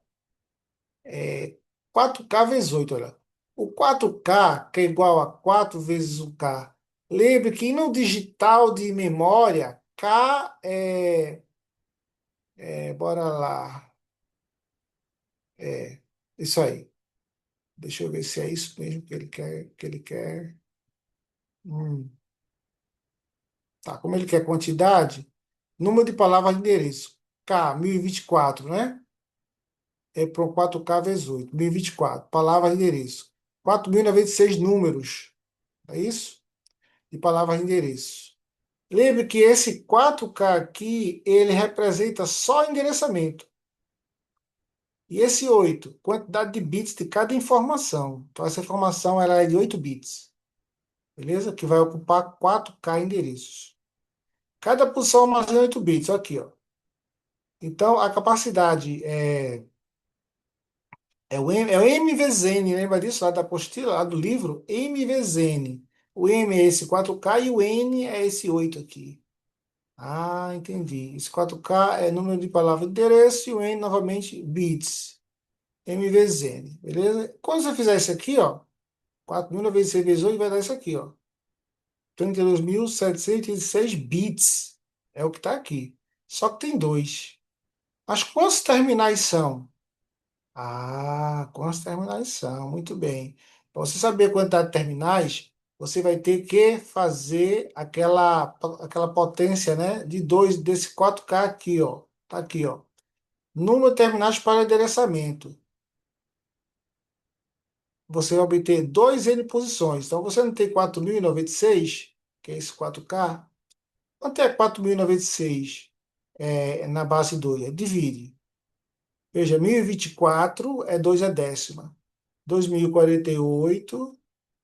É 4K vezes 8, olha. O 4K, que é igual a 4 vezes o K. Lembre que no digital de memória, K bora lá. É, isso aí. Deixa eu ver se é isso mesmo que ele quer. Hum, tá, como ele quer quantidade, número de palavras de endereço. K, 1024, né? É para 4K vezes 8. 1024. Palavras de endereço. 4.096 números. É isso? De palavras de endereço. Lembre que esse 4K aqui, ele representa só endereçamento. E esse 8, quantidade de bits de cada informação. Então, essa informação ela é de 8 bits. Beleza? Que vai ocupar 4K endereços. Cada posição armazena 8 bits, aqui, ó. Então, a capacidade é o M vezes N, lembra disso lá da apostila, lá do livro? M vezes N. O M é esse 4K e o N é esse 8 aqui. Ah, entendi. Esse 4K é número de palavra de endereço e o N, novamente, bits. M vezes N, beleza? Quando você fizer isso aqui, ó, 4.000 vezes 6 vezes 8 vai dar isso aqui, ó. 32.706 bits. É o que está aqui. Só que tem dois. Mas quantos terminais são? Ah, quantos terminais são? Muito bem. Para você saber a quantidade de terminais, você vai ter que fazer aquela potência, né, de 2 desse 4K aqui, ó. Tá aqui, ó. Número de terminais para endereçamento. Você vai obter 2 N posições. Então, você não tem 4.096, que é esse 4K. Quanto é 4.096 na base 2? Divide. Veja, 1.024 é 2 a décima. 2.048,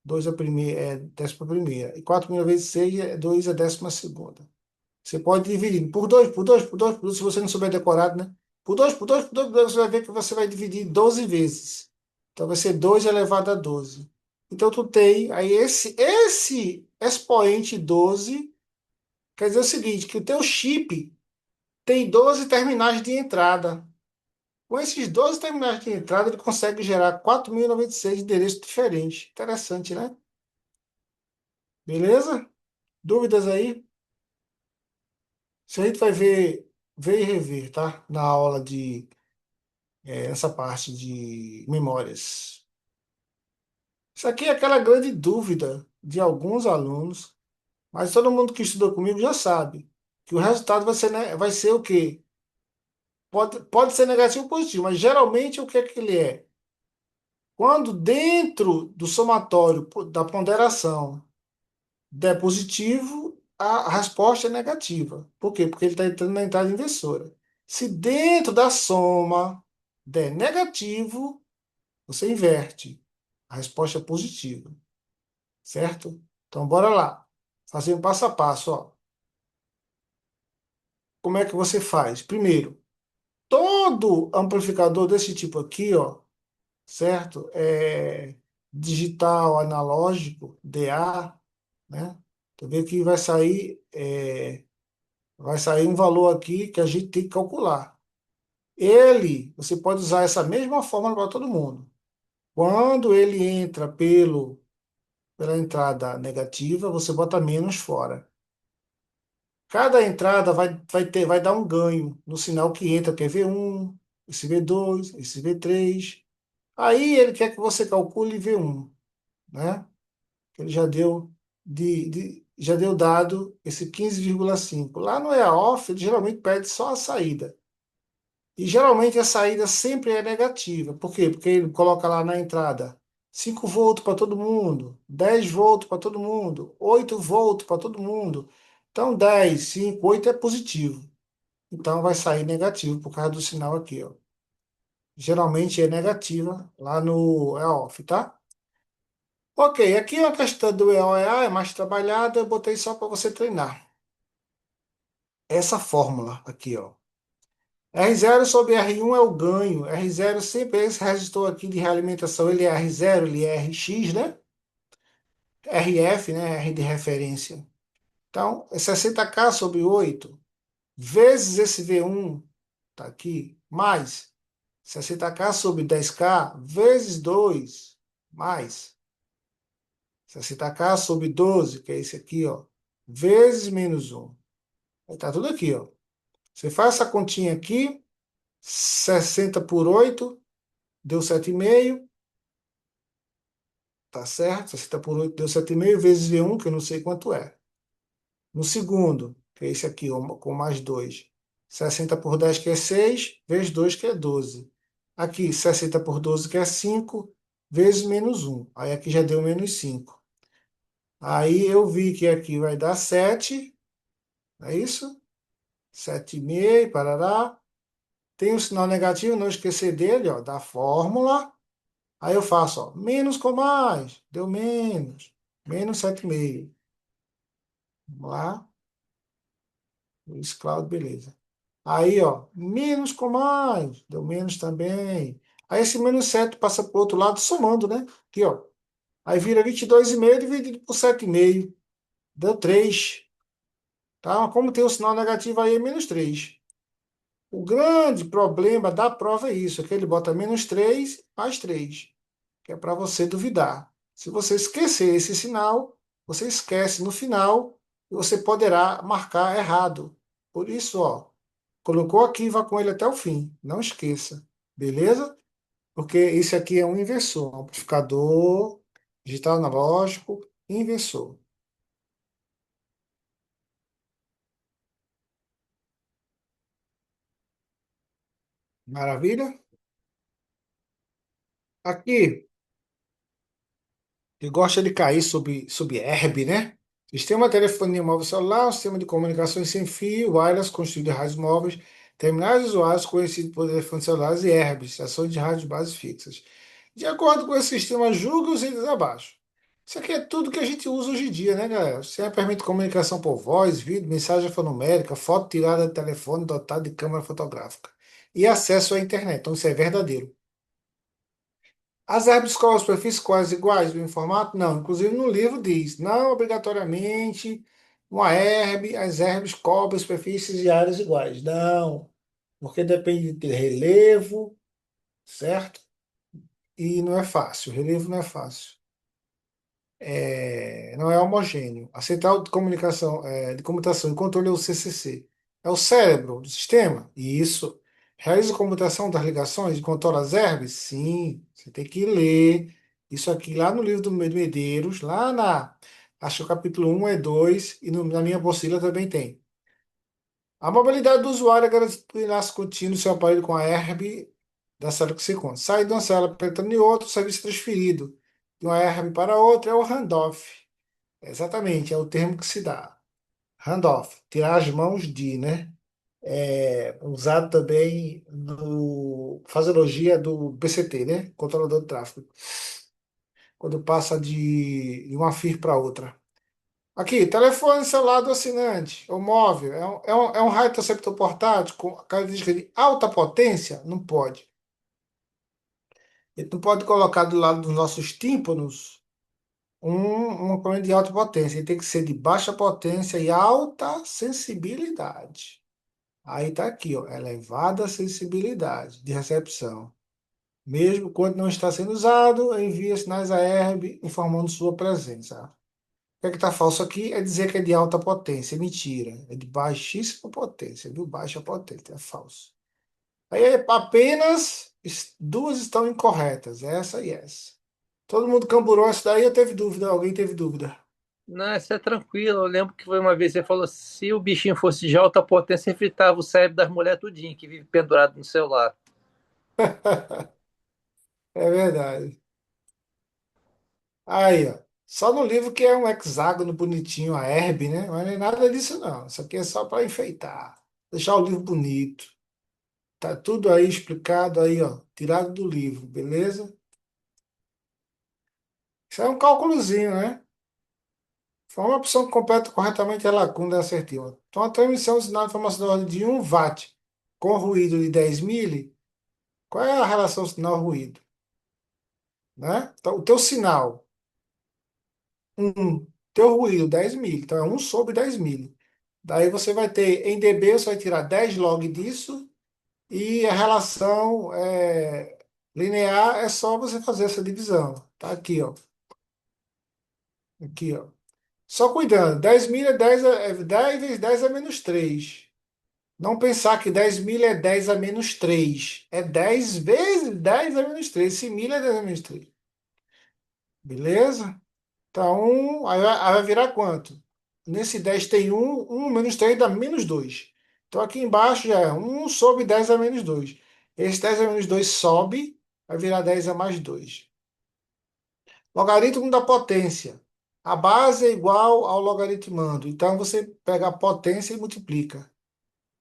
2 a primeira, é décima primeira. E 4.000 vezes 6 é 2 a décima segunda. Você pode dividir por 2, por 2, por 2, por 2, se você não souber decorado, né? Por 2, por 2, por 2, por 2, você vai ver que você vai dividir 12 vezes. Então vai ser 2 elevado a 12. Então tu tem aí esse expoente 12 quer dizer o seguinte, que o teu chip tem 12 terminais de entrada. Com esses 12 terminais de entrada, ele consegue gerar 4.096 endereços diferentes. Interessante, né? Beleza? Dúvidas aí? Isso a gente vai ver e rever, tá? Na aula essa parte de memórias. Isso aqui é aquela grande dúvida de alguns alunos, mas todo mundo que estudou comigo já sabe que o resultado vai ser, né, vai ser o quê? Pode ser negativo ou positivo, mas geralmente o que é que ele é? Quando dentro do somatório da ponderação der positivo, a resposta é negativa. Por quê? Porque ele está entrando na entrada inversora. Se dentro da soma der negativo, você inverte. A resposta é positiva. Certo? Então, bora lá. fazendo passo a passo, ó. Como é que você faz? Primeiro, todo amplificador desse tipo aqui, ó, certo? Digital, analógico, DA, né? Tu vê que vai sair um valor aqui que a gente tem que calcular. Você pode usar essa mesma fórmula para todo mundo. Quando ele entra pela entrada negativa, você bota menos fora. Cada entrada vai dar um ganho no sinal que entra, que é V1, esse V2, esse V3. Aí ele quer que você calcule V1, né? Ele já deu dado esse 15,5. Lá no EAOF, ele geralmente pede só a saída. E geralmente a saída sempre é negativa. Por quê? Porque ele coloca lá na entrada 5 volts para todo mundo, 10 volts para todo mundo, 8 volts para todo mundo. Então 10, 5, 8 é positivo. Então vai sair negativo por causa do sinal aqui, ó. Geralmente é negativa lá no EOF, tá? Ok, aqui a questão do EOEA é mais trabalhada, eu botei só para você treinar. Essa fórmula aqui, ó. R0 sobre R1 é o ganho. R0 sempre é esse resistor aqui de realimentação. Ele é R0, ele é RX, né? RF, né? R de referência. Então, é 60K sobre 8 vezes esse V1, tá aqui, mais 60K sobre 10K vezes 2 mais 60K sobre 12, que é esse aqui, ó, vezes menos um. Aí tá tudo aqui, ó. Você faz essa continha aqui, 60 por 8 deu 7,5, tá certo? 60 por 8 deu 7,5 vezes V1, que eu não sei quanto é. No segundo, que é esse aqui, ó, com mais 2. 60 por 10, que é 6, vezes 2, que é 12. Aqui, 60 por 12, que é 5, vezes menos um. Aí aqui já deu menos 5. Aí eu vi que aqui vai dar 7, é isso? 7,5, parará. Tem o sinal negativo, não esquecer dele, ó, da fórmula. Aí eu faço, ó, menos com mais, deu menos. Menos 7,5. Vamos lá. Luiz Cláudio, beleza. Aí, ó, menos com mais, deu menos também. Aí esse menos 7 passa para o outro lado, somando, né? Aqui, ó. Aí vira 22,5 dividido por 7,5. Deu 3. Tá? Como tem o sinal negativo aí, é menos 3. O grande problema da prova é isso, é que ele bota menos 3 mais 3, que é para você duvidar. Se você esquecer esse sinal, você esquece no final e você poderá marcar errado. Por isso, ó, colocou aqui, vá com ele até o fim. Não esqueça. Beleza? Porque esse aqui é um inversor, um amplificador digital analógico, inversor. Maravilha? Aqui, ele gosta de cair sob herb, né? Sistema de telefonia móvel celular, um sistema de comunicações sem fio, wireless, construído de rádios móveis, terminais usuários conhecidos por telefones celulares e herbes, estações de rádio de bases fixas. De acordo com esse sistema, julgue os itens abaixo. Isso aqui é tudo que a gente usa hoje em dia, né, galera? O sistema permite comunicação por voz, vídeo, mensagem alfanumérica, foto tirada de telefone dotado de câmera fotográfica e acesso à internet. Então, isso é verdadeiro. As herbes colam as superfícies quase iguais do formato? Não. Inclusive no livro diz, não obrigatoriamente uma herbe, as herbes cobrem superfícies e áreas iguais. Não, porque depende de relevo, certo? E não é fácil, o relevo não é fácil. Não é homogêneo. A central de comutação e controle é o CCC. É o cérebro do sistema? Isso. Realiza a comutação das ligações e controla as herbes? Sim. Você tem que ler isso aqui lá no livro do Medeiros, acho que o capítulo 1 é 2 e na minha apostila também tem. A mobilidade do usuário é garantida por enlace contínuo do seu aparelho com a herb da célula que se conta. Sai de uma célula para entrar em outra, o serviço transferido de uma herb para outra é o handoff. Exatamente, é o termo que se dá. Handoff, tirar as mãos de, né? Usado também no fraseologia do BCT, né? Controlador de tráfego. Quando passa de uma FIR para outra. Aqui, telefone celular do assinante, ou móvel, é um raio receptor portátil com característica de alta potência? Não pode. Ele não pode colocar do lado dos nossos tímpanos uma corrente de alta potência. Ele tem que ser de baixa potência e alta sensibilidade. Aí está aqui, ó, elevada sensibilidade de recepção. Mesmo quando não está sendo usado, envia sinais a ARB informando sua presença. O que está falso aqui é dizer que é de alta potência. Mentira. É de baixíssima potência, viu? Baixa potência. É falso. Aí apenas duas estão incorretas. Essa e essa. Todo mundo camburou essa daí ou teve dúvida? Alguém teve dúvida? Não, isso é tranquilo. Eu lembro que foi uma vez você falou: se o bichinho fosse de alta potência, fritava o cérebro das mulheres tudinho, que vive pendurado no celular. É verdade. Aí, ó. Só no livro que é um hexágono bonitinho, a herb, né? Mas não é nada disso, não. Isso aqui é só para enfeitar. Deixar o livro bonito. Tá tudo aí explicado aí, ó. Tirado do livro, beleza? Isso é um cálculozinho, né? Foi uma opção que completa corretamente a lacuna assertiva. Então, a transmissão de sinal de informação da ordem de 1 watt com ruído de 10 mili, qual é a relação sinal-ruído? Né? Então, o teu sinal, 1, teu ruído, 10 mili. Então, é 1 sobre 10 mili. Daí você vai ter, em dB, você vai tirar 10 log disso, e a relação linear é só você fazer essa divisão. Tá aqui, ó. Aqui, ó. Só cuidando, 10 mil é 10, 10 vezes 10 é menos 3. Não pensar que 10 mil é 10 a menos 3. É 10 vezes 10 a menos 3. Esse mil é 10 a menos 3. Beleza? Então, aí vai virar quanto? Nesse 10 tem 1, 1 menos 3 dá menos 2. Então, aqui embaixo já é 1 sobre 10 a menos 2. Esse 10 a menos 2 sobe, vai virar 10 a mais 2. Logaritmo da potência. A base é igual ao logaritmando. Então, você pega a potência e multiplica.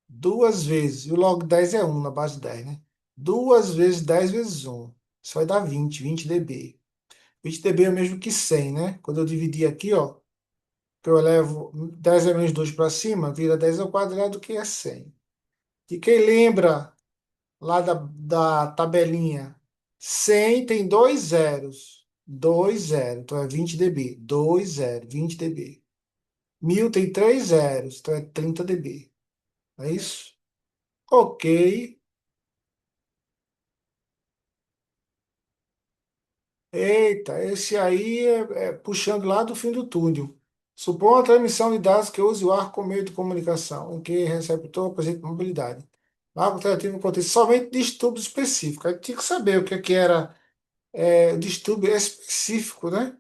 Duas vezes. E o log 10 é 1 na base de 10, né? 2 vezes 10 vezes 1. Isso vai dar 20 dB. 20 dB é o mesmo que 100, né? Quando eu dividir aqui, ó, que eu elevo 10 a menos 2 para cima, vira 10 ao quadrado, que é 100. E quem lembra lá da tabelinha, 100 tem dois zeros. 2 zeros, então é 20 dB. 2 zeros, 20 dB. 1000 tem três zeros, então é 30 dB. É isso? Ok. Eita, esse aí é puxando lá do fim do túnel. Supõe a transmissão de dados que use o ar como meio de comunicação, em que o receptor apresenta mobilidade. Marco alternativo acontece somente distúrbio específico. Aí tinha que saber o que era distúrbio específico, né?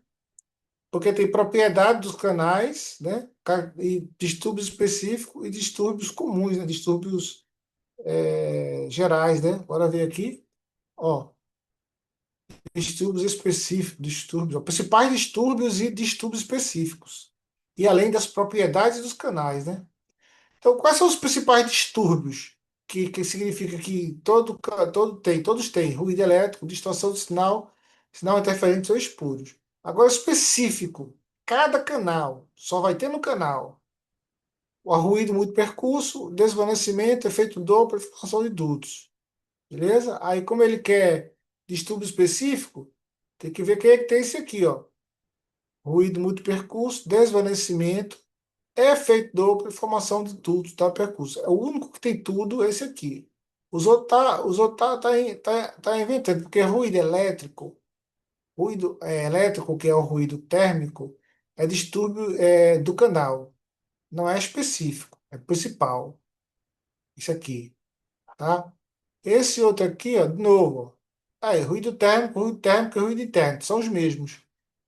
Porque tem propriedade dos canais, né? E distúrbios específicos e distúrbios comuns, né? Distúrbios gerais, né? Bora ver aqui. Ó, distúrbios específicos, distúrbios, ó, principais distúrbios e distúrbios específicos. E além das propriedades dos canais, né? Então, quais são os principais distúrbios? Que significa que todos têm ruído elétrico, distorção do sinal, sinal interferente ou espúrios. Agora, específico, cada canal, só vai ter no canal o ruído muito percurso, desvanecimento, efeito Doppler, formação de dutos. Beleza? Aí, como ele quer distúrbio específico, tem que ver quem é que tem esse aqui, ó. Ruído muito percurso, desvanecimento, efeito Doppler, formação de dutos da percurso. É o único que tem tudo, esse aqui. Os outros tá inventando, porque ruído elétrico, ruído elétrico, que é o ruído térmico, é distúrbio do canal. Não é específico, é principal. Isso aqui, tá? Esse outro aqui, ó, de novo. Ó. Aí, ruído térmico e ruído interno, são os mesmos.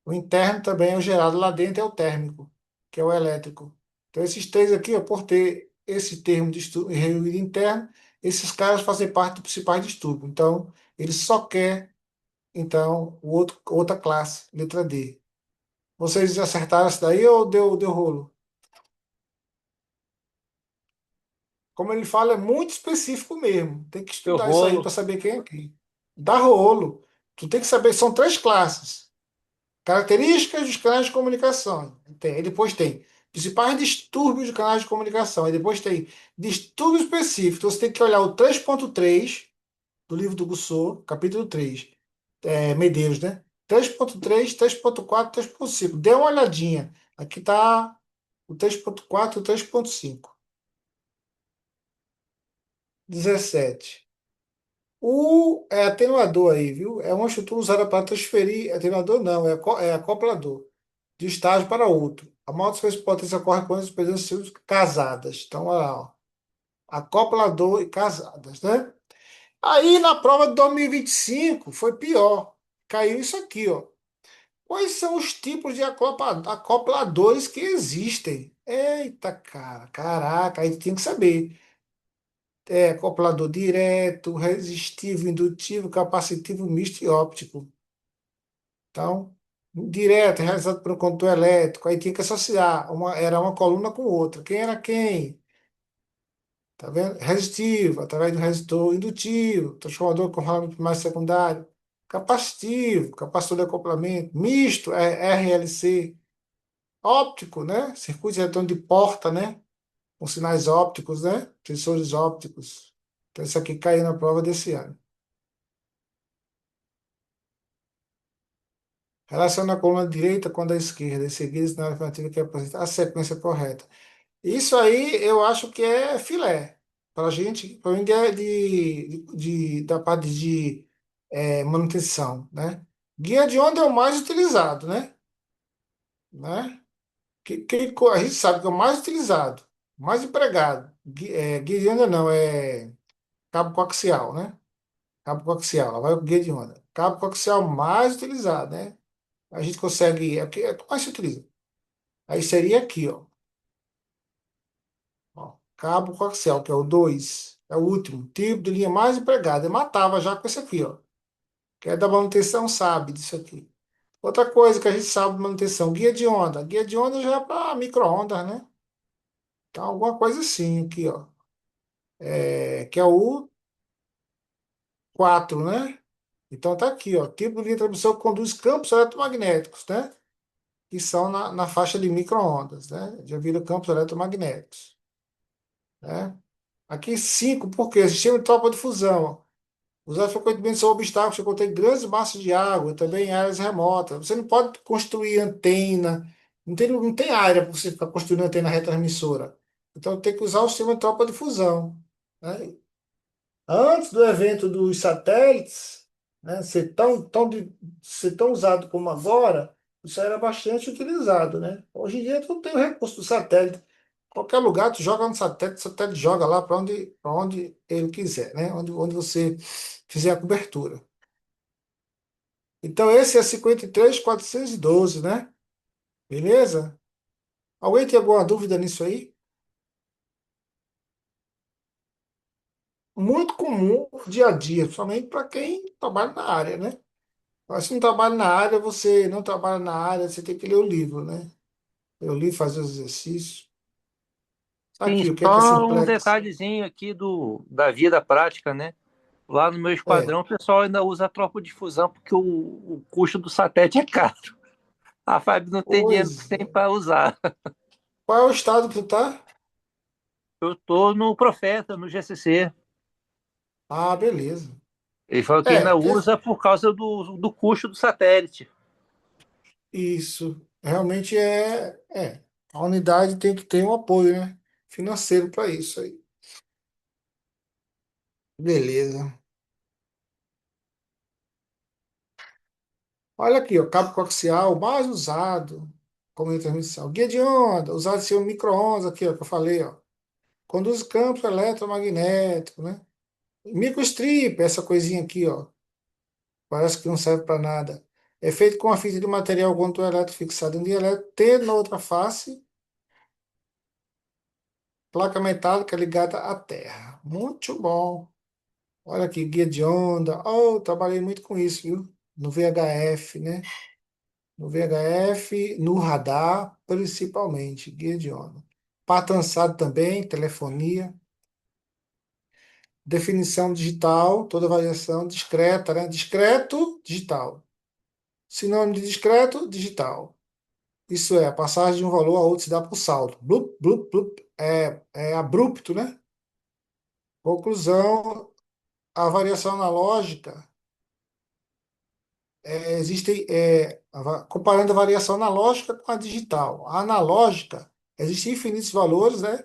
O interno também é o gerado lá dentro, é o térmico, que é o elétrico. Então, esses três aqui, ó, por ter esse termo de ruído interno, esses caras fazem parte do principal distúrbio. Então, ele só quer, então, outra classe, letra D. Vocês acertaram isso daí ou deu rolo? Como ele fala, é muito específico mesmo. Tem que Meu estudar isso aí para rolo. saber quem é quem. Dá rolo. Tu tem que saber, são três classes. Características dos canais de comunicação. Aí depois tem principais distúrbios de canais de comunicação. Aí depois tem distúrbios específicos. Então, você tem que olhar o 3.3 do livro do Gussô, capítulo 3, Medeiros, né? 3.3, 3.4, 3.5. Dê uma olhadinha. Aqui está o 3.4 e o 3.5. 17. O atenuador aí, viu? É uma estrutura usada para transferir. Atenuador não, é acoplador. De estágio para outro. A maior transferência de potência ocorre quando as pessoas são casadas. Então, olha lá, ó. Acoplador e casadas, né? Aí na prova de 2025 foi pior. Caiu isso aqui, ó. Quais são os tipos de acopladores que existem? Eita, cara, caraca, aí tem que saber. Acoplador direto, resistivo, indutivo, capacitivo, misto e óptico. Então, direto, realizado por um condutor elétrico, aí tinha que associar, era uma coluna com outra. Quem era quem? Tá vendo? Resistivo, através do resistor indutivo, transformador com rolamento primário e secundário. Capacitivo, capacitor de acoplamento. Misto, RLC. Óptico, né? Circuito eletrônico de porta, né? Com sinais ópticos, né? Tensores ópticos. Então, isso aqui caiu na prova desse ano. Relaciona a coluna direita com a da esquerda, em seguida, na alternativa que apresenta a sequência correta. Isso aí eu acho que é filé. Para a gente, para mim, da parte de manutenção, né? Guia de onda é o mais utilizado, né? A gente sabe que é o mais utilizado, mais empregado. Guia de onda não, é cabo coaxial, né? Cabo coaxial, lá vai o guia de onda. Cabo coaxial mais utilizado, né? A gente consegue, é o que mais se utiliza. Aí seria aqui, ó. Ó, cabo coaxial, que é o 2, é o último. Tipo de linha mais empregada. Eu matava já com esse aqui, ó. Que é da manutenção, sabe disso aqui. Outra coisa que a gente sabe de manutenção, guia de onda. Guia de onda já é para micro-ondas, né? Então, alguma coisa assim aqui, ó. Que é o 4, né? Então, tá aqui, ó. Tipo de linha de transmissão que conduz campos eletromagnéticos, né? Que são na faixa de micro-ondas, né? Já viram campos eletromagnéticos, né? Aqui 5, por quê? Sistema de tropa de fusão. Usar frequentemente são obstáculos que contêm grandes massas de água, também em áreas remotas. Você não pode construir antena, não tem área para você ficar construindo antena retransmissora. Então tem que usar o sistema de tropa de fusão, né? Antes do evento dos satélites, né, ser tão usado como agora, isso era bastante utilizado, né? Hoje em dia tu tem o recurso do satélite. Qualquer lugar, tu joga no satélite, o satélite joga lá para onde ele quiser, né? Onde você fizer a cobertura. Então, esse é 53.412, né? Beleza? Alguém tem alguma dúvida nisso aí? Muito comum dia a dia, somente para quem trabalha na área, né? Mas se não trabalha na área, você não trabalha na área, você tem que ler o livro, né? Ler o livro, fazer os exercícios. Sim, Aqui, o que é só um simplex? detalhezinho aqui da vida prática, né? Lá no meu É. esquadrão, o pessoal ainda usa a tropa de fusão porque o custo do satélite é caro. A FAB não tem dinheiro que Pois tem é. para usar. Qual é o estado que tu tá? Eu tô no Profeta, no GCC. Ah, beleza. Ele falou que ainda usa por causa do custo do satélite. Isso. Realmente é. A unidade tem que ter um apoio, né? Financeiro para isso aí. Beleza. Olha aqui, ó, cabo coaxial mais usado como transmissão. Guia de onda, usado em micro-ondas aqui, ó, que eu falei, ó. Conduz campos eletromagnéticos, né? Microstrip, essa coisinha aqui, ó. Parece que não serve para nada. É feito com uma fita de material condutor elétrico fixado em um dielétrico, tendo na outra face placa metálica ligada à terra. Muito bom. Olha aqui, guia de onda. Oh, trabalhei muito com isso, viu? No VHF, né? No VHF, no radar, principalmente, guia de onda. Pato avançado também, telefonia. Definição digital, toda variação discreta, né? Discreto, digital. Sinônimo de discreto, digital. Isso é, a passagem de um valor a outro se dá por salto. Blup, blup, blup. É abrupto, né? Conclusão, a variação analógica, comparando a variação analógica com a digital. A analógica, existem infinitos valores, né?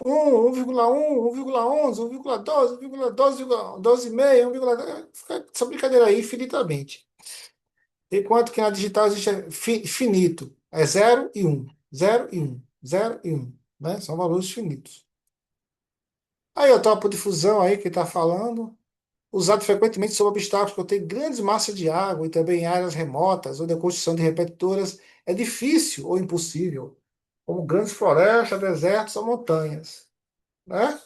1, 1,1, 1,11, 1,12, 1,12, 12,5, 1,2, fica essa brincadeira aí infinitamente. Enquanto que na digital existe finito. É 0 e 1. 0 e 1. 0 e 1. Né? São valores finitos. Aí o topo de fusão aí que está falando, usado frequentemente sobre obstáculos que contêm grandes massas de água e também em áreas remotas, onde a construção de repetidoras é difícil ou impossível, como grandes florestas, desertos ou montanhas. Né?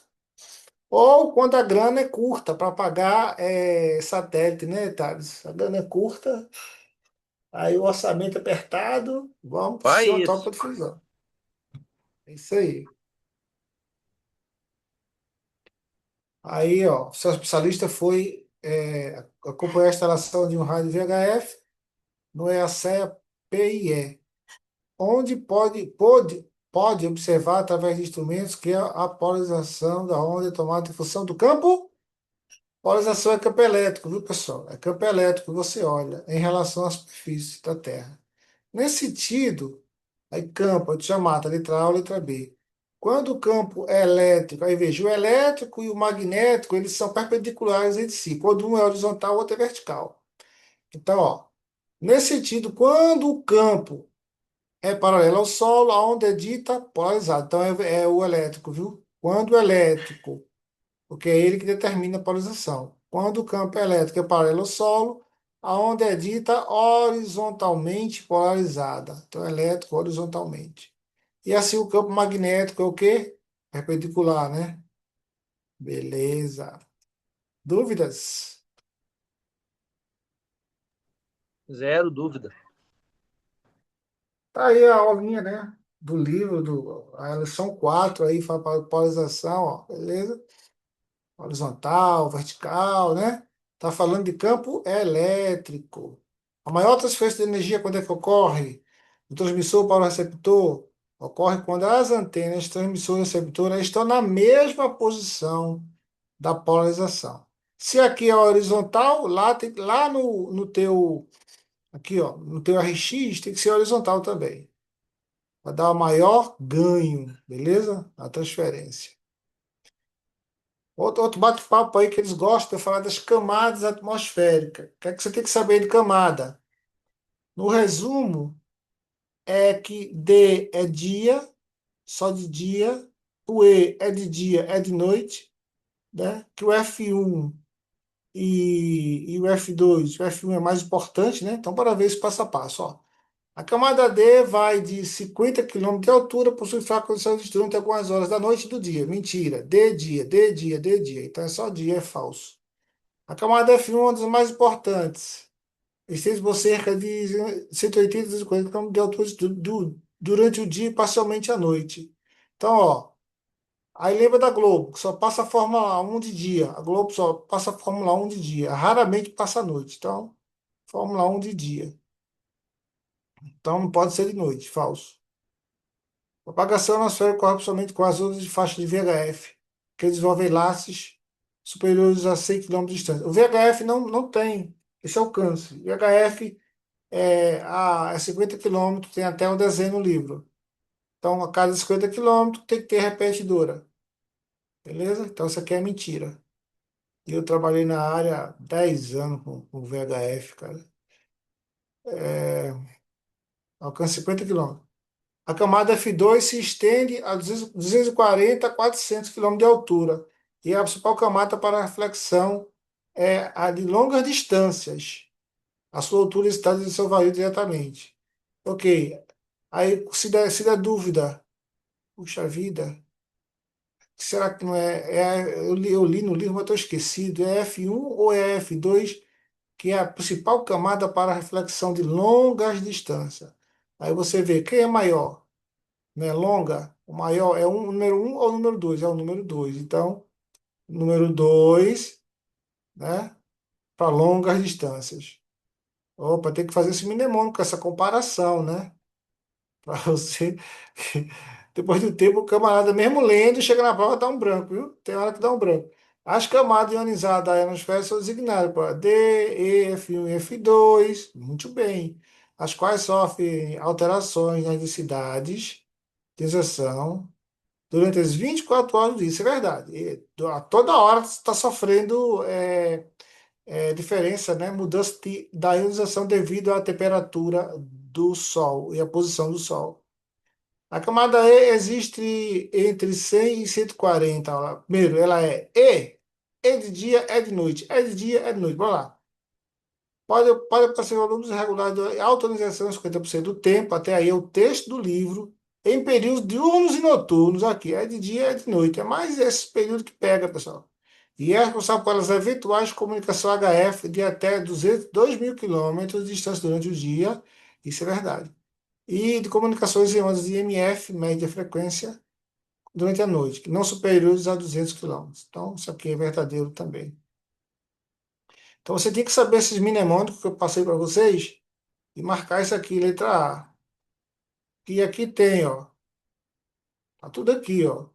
Ou quando a grana é curta para pagar satélite, né, Thales? A grana é curta, aí o orçamento apertado, vamos para o Olha senhor topa isso. de fusão. É isso aí. Aí, ó, o seu especialista foi acompanhar a instalação de um rádio VHF no EACEA PIE, onde pode observar através de instrumentos que a polarização da onda é tomada em função do campo. Polarização é campo elétrico, viu, pessoal? É campo elétrico que você olha em relação à superfície da Terra. Nesse sentido, aí campo, eu te chamar, letra A ou letra B. Quando o campo é elétrico, aí veja, o elétrico e o magnético, eles são perpendiculares entre si. Quando um é horizontal, o outro é vertical. Então, ó, nesse sentido, quando o campo é paralelo ao solo, a onda é dita polarizada. Então, é o elétrico, viu? Quando o elétrico, porque é ele que determina a polarização. Quando o campo elétrico é paralelo ao solo, a onda é dita horizontalmente polarizada. Então, elétrico horizontalmente. E assim o campo magnético é o quê? Perpendicular, né? Beleza. Dúvidas? Zero dúvida. Tá aí a aulinha, né? Do livro, a lição 4 aí, fala para polarização, ó, beleza? Horizontal, vertical, né? Tá falando de campo elétrico. A maior transferência de energia, quando é que ocorre? Do transmissor para o receptor? Ocorre quando as antenas transmissora e receptora estão na mesma posição da polarização. Se aqui é horizontal, lá no teu, aqui, ó, no teu RX tem que ser horizontal também. Vai dar o maior ganho, beleza? A transferência. Outro bate-papo aí que eles gostam de falar das camadas atmosféricas. O que é que você tem que saber de camada? No resumo, é que D é dia, só de dia. O E é de dia, é de noite, né? Que o F1 e o F2, o F1 é mais importante, né? Então, para ver esse passo a passo, ó. A camada D vai de 50 quilômetros de altura, possui fraca condição de destruir entre algumas horas da noite e do dia. Mentira. D dia, D dia, D dia. Então é só dia, é falso. A camada F1 é uma das mais importantes. Estende por cerca de 180 a 240 quilômetros de altura durante o dia e parcialmente à noite. Então, ó, aí lembra da Globo, que só passa a Fórmula 1 de dia. A Globo só passa a Fórmula 1 de dia. Raramente passa à noite. Então, Fórmula 1 de dia. Então, não pode ser de noite. Falso. Propagação atmosférica ocorre somente com as ondas de faixa de VHF, que desenvolvem laços superiores a 100 quilômetros de distância. O VHF não tem esse alcance. O VHF é 50 quilômetros, tem até um desenho no livro. Então, a cada 50 quilômetros tem que ter repetidora. Beleza? Então, isso aqui é mentira. E eu trabalhei na área há 10 anos com VHF, cara. É, alcance 50 quilômetros. A camada F2 se estende a 240 a 400 quilômetros de altura. E a principal camada para reflexão é a de longas distâncias. A sua altura está de seu vario diretamente. Ok. Aí, se der dúvida, puxa vida, será que não eu li no livro, mas estou esquecido. É F1 ou é F2, que é a principal camada para reflexão de longas distâncias? Aí você vê quem é maior, né? Longa, o maior é o número um ou o número 2? É o número 2. Então, número 2, né? Para longas distâncias. Opa, tem que fazer esse mnemônico, com essa comparação, né? Para você. Depois do tempo, o camarada, mesmo lendo, chega na prova, dá um branco, viu? Tem hora que dá um branco. As camadas ionizadas da ionosfera são designadas por D, E, F1 e F2. Muito bem. As quais sofrem alterações nas densidades de inserção durante as 24 horas do dia. Isso é verdade. A toda hora está sofrendo diferença, né? Mudança da ionização devido à temperatura do Sol e à posição do Sol. A camada E existe entre 100 e 140. Ó. Primeiro, ela é E. E de dia, é de noite. É de dia, é de noite. Bora lá. Pode aparecer volumes irregulares de autorização 50% do tempo, até aí é o texto do livro, em períodos diurnos e noturnos. Aqui, é de dia, é de noite. É mais esse período que pega, pessoal. E é responsável pelas eventuais comunicação HF de até 2 mil quilômetros de distância durante o dia. Isso é verdade. E de comunicações em ondas de IMF, média frequência, durante a noite, que não superiores a 200 quilômetros. Então, isso aqui é verdadeiro também. Então, você tem que saber esses mnemônicos que eu passei para vocês e marcar isso aqui, letra A. E aqui tem, ó, tá tudo aqui, ó,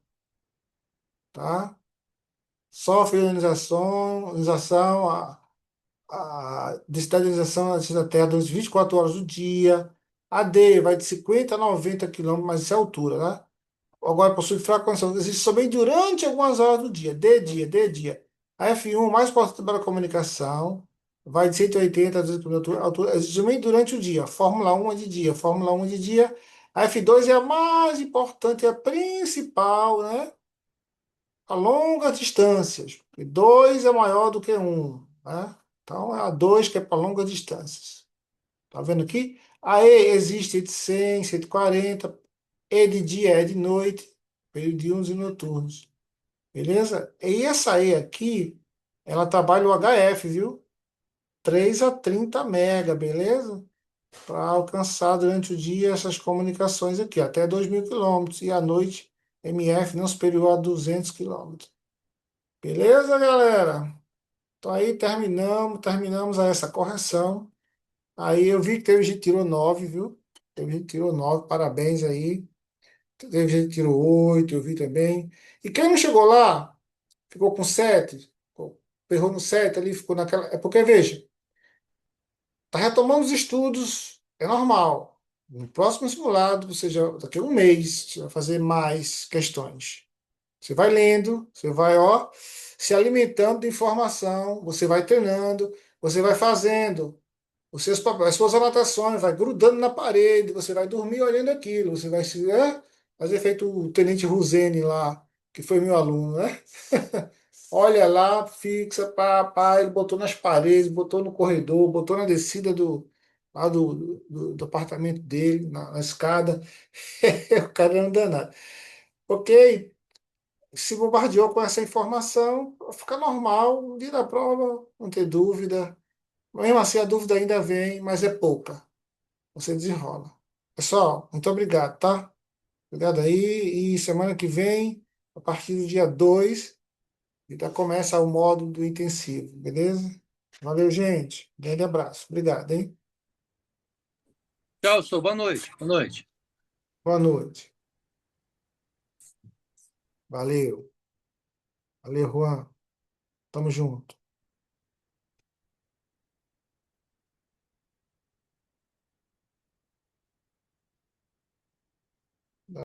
tá? Sofre ionização, a desestabilização da Terra durante 24 horas do dia. A D vai de 50 a 90 quilômetros, mas isso é altura, né? Agora possui fraca condição. Existe somente durante algumas horas do dia, de dia, de dia. A F1, mais importante para a comunicação, vai de 180 a 200 km de altura, existe somente durante o dia. Fórmula 1 é de dia, Fórmula 1 é de dia. A F2 é a mais importante, é a principal, né? A longas distâncias. E 2 é maior do que um, né? Então é a 2 que é para longas distâncias. Tá vendo aqui? A E existe de 100, 140. E de dia, é de noite, período diurnos e noturnos. Beleza? E essa E aqui, ela trabalha o HF, viu? 3 a 30 mega, beleza? Para alcançar durante o dia essas comunicações aqui, até 2 mil quilômetros. E à noite, MF não superior a 200 quilômetros. Beleza, galera? Então aí terminamos aí essa correção. Aí eu vi que teve gente que tirou 9, viu? Teve gente que tirou 9, parabéns aí. Teve gente que tirou 8, eu vi também. E quem não chegou lá, ficou com 7, errou no 7 ali, ficou naquela. É porque, veja, tá retomando os estudos, é normal. No próximo simulado, você já, daqui a um mês, você vai fazer mais questões. Você vai lendo, você vai, ó, se alimentando de informação, você vai treinando, você vai fazendo as suas anotações, vai grudando na parede, você vai dormir olhando aquilo, você vai se fazer feito o Tenente Ruzene lá, que foi meu aluno, né? Olha lá, fixa, pá, ele botou nas paredes, botou no corredor, botou na descida lá do apartamento dele, na escada. O cara não danado. Ok? Se bombardeou com essa informação, fica normal, no dia da prova, não ter dúvida. Mesmo assim, a dúvida ainda vem, mas é pouca. Você desenrola. Pessoal, muito obrigado, tá? Obrigado aí. E semana que vem, a partir do dia 2, já começa o modo do intensivo, beleza? Valeu, gente. Grande abraço. Obrigado, hein? Tchau, sou. Boa noite. Boa noite. Boa noite. Valeu. Valeu, Juan. Tamo junto.